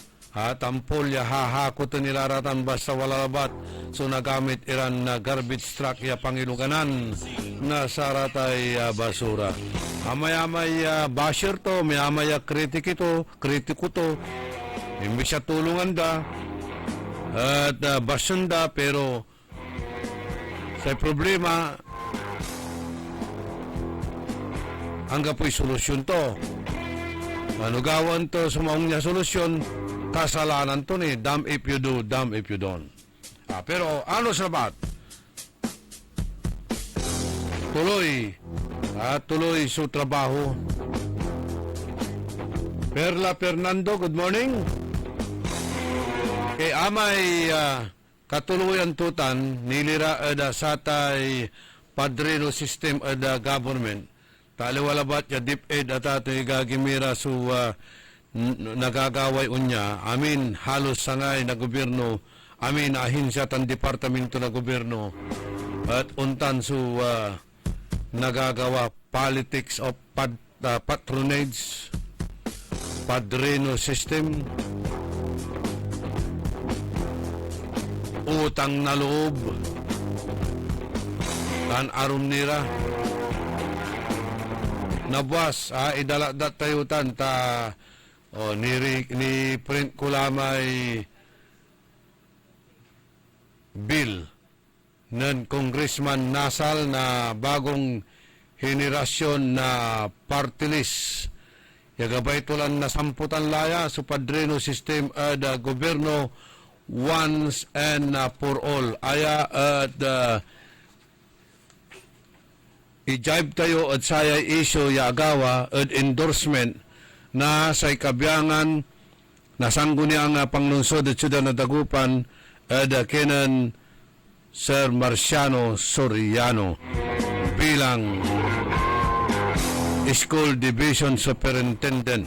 Tampol ya hahakot nilaratan basta wala labat. So nagamit iran na garbage truck ya pangiluganan na saratay basura. Amay-amay basher to, may-amay kritiko to. Imbis siya tulungan da at basunda pero sa problema hanggang po'y solusyon to. Manugawan to sa maong niya solusyon, kasalanan to ni, damn if you do, damn if you don't. Pero ano sabat? Tuloy sa trabaho. Perla Fernando, good morning. Kay amay katuluyan tutan, nilira ada satay padrino system ada government. Taliwalabat ya DepEd at ato'y gagimira su nagagaway unya. Amin halos sangay na gobyerno. Amin ahinsya tan departamento na gobyerno. At untan su nagagawa politics of patronage, padrino system, utang na loob, tan arum nira. Nabuas, idaladat tayo tan ni print ko lamay bill ng Congressman Nasal na bagong henerasyon na party list. Yagabay tulan na samputan laya sa padrino system da gobyerno once and for all. Aya at i-jive tayo at saya issue yagawa at endorsement na sa ikabiyangan na sangguni ang panglungsod at syudad na dagupan at kinan Sir Marciano Soriano bilang School Division Superintendent.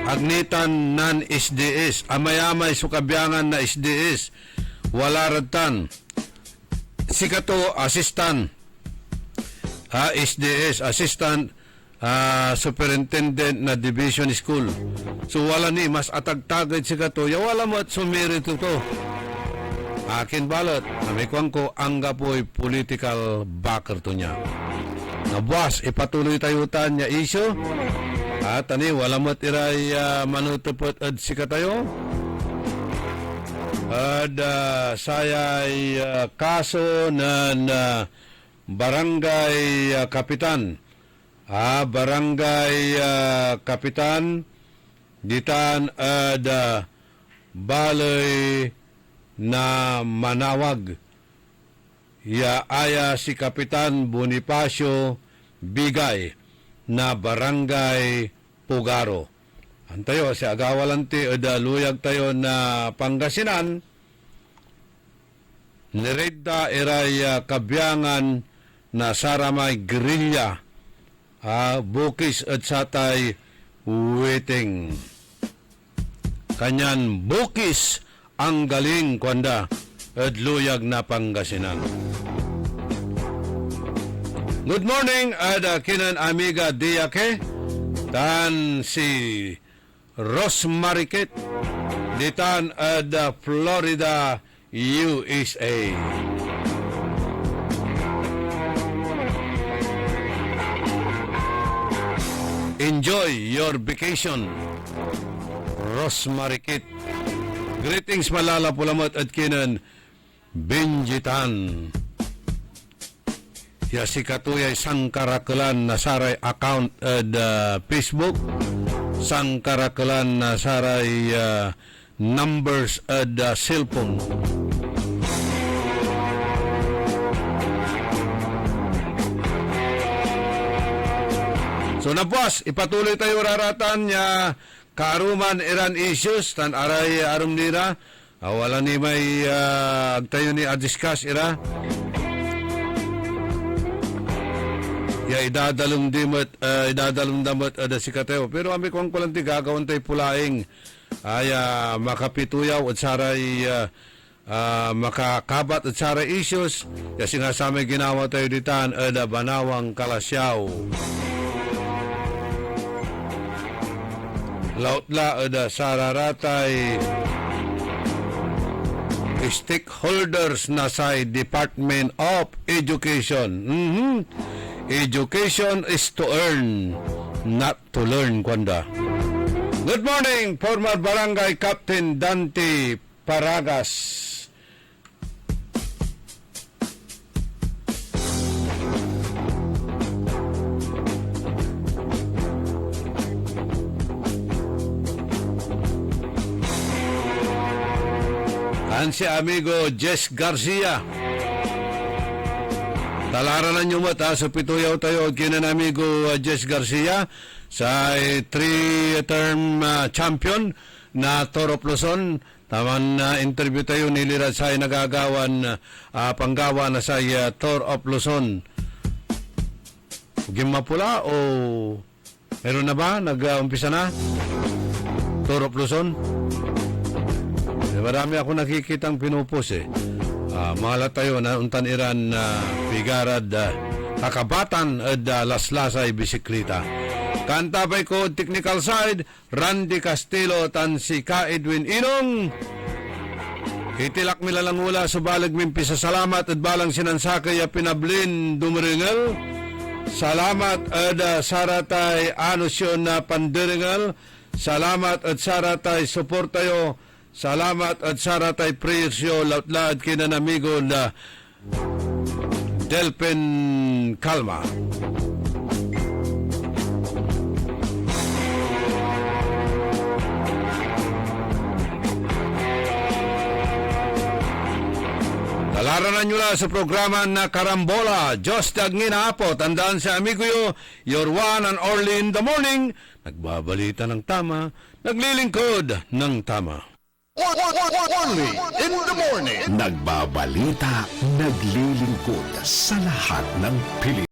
Agnitan nan SDS, amay-amay sukabiyangan na SDS, wala ratan. Sikato assistant SDS assistant superintendent na division school. So wala ni mas atagtagad sikato ya wala mo at sumirito to. Akin balot namikwang ko angga po'y political backer to niya. Nabuas ipatuloy tayo tan niya isyo at ani wala mo tiray manutupot at sikatayo. Sayay kaso ng barangay kapitan. Barangay kapitan ditan balay na manawag. Aya si Kapitan Bonifacio Bigay na barangay Pugaro. Antayo, si agawalanti o daluyag tayo na Pangasinan, nireda iray kabyangan na saramay grilya, bukis at satay waiting. Kanyan bukis ang galing kwanda at luyag na Pangasinan. Good morning, kinan amiga Diake, tan si Rosmarikit ditan Florida, USA. Enjoy your vacation, Rosmarikit. Greetings malala pulamot at kinan Benjitan. Ya si katuyay sangkarakalan na saray account at Facebook sang karakalan na saray numbers at cellphone. So napuas, ipatuloy tayo raratan niya kaaruman iran issues tan aray arum nira. Wala ni may agtayo ni adiscuss ira. Ya idadalong damot ada si Kateo. Pero ami kong kulanti gagawin tayo pulaing ay makapituyaw at saray makakabat at saray issues. Ya sinasama ginawa tayo ditan ada banawang kalasyaw. Lautla ada sararatay stakeholders na sa Department of Education. Education is to earn, not to learn, kwanda. Good morning, former Barangay Captain Dante Paragas. Ang si amigo Jess Garcia. Talaranan nyo mata sa pituyaw tayo kinan amigo Jess Garcia sa 3-term champion na Toro Luzon. Taman interview tayo nilirat sa nagagawan panggawa na sa Tour of Luzon. Gimapula o meron na ba? Nag-umpisa na? Tour of Luzon? Marami ako nakikitang pinupos mahala tayo na untan iran pigarad kakabatan at laslasay bisikleta. Kantabay ko technical side, Randy Castillo tan si Ka Edwin Inong. Itilak milalang ula sa balag mimpisa salamat at balang sinansakay pinablin dumiringal. Salamat at saratay anusyon na pandiringal. Salamat at saratay support tayo. Salamat at saratay presyo lautlaad kinan amigo na Delpin Calma. Talaranan nyo na sa programa na Karambola. Diyos tagngina apo. Tandaan sa amigo yo, your one and only in the morning. Nagbabalita ng tama, naglilingkod ng tama. Only in the morning. Nagbabalita, naglilingkod sa lahat ng Pilipinas.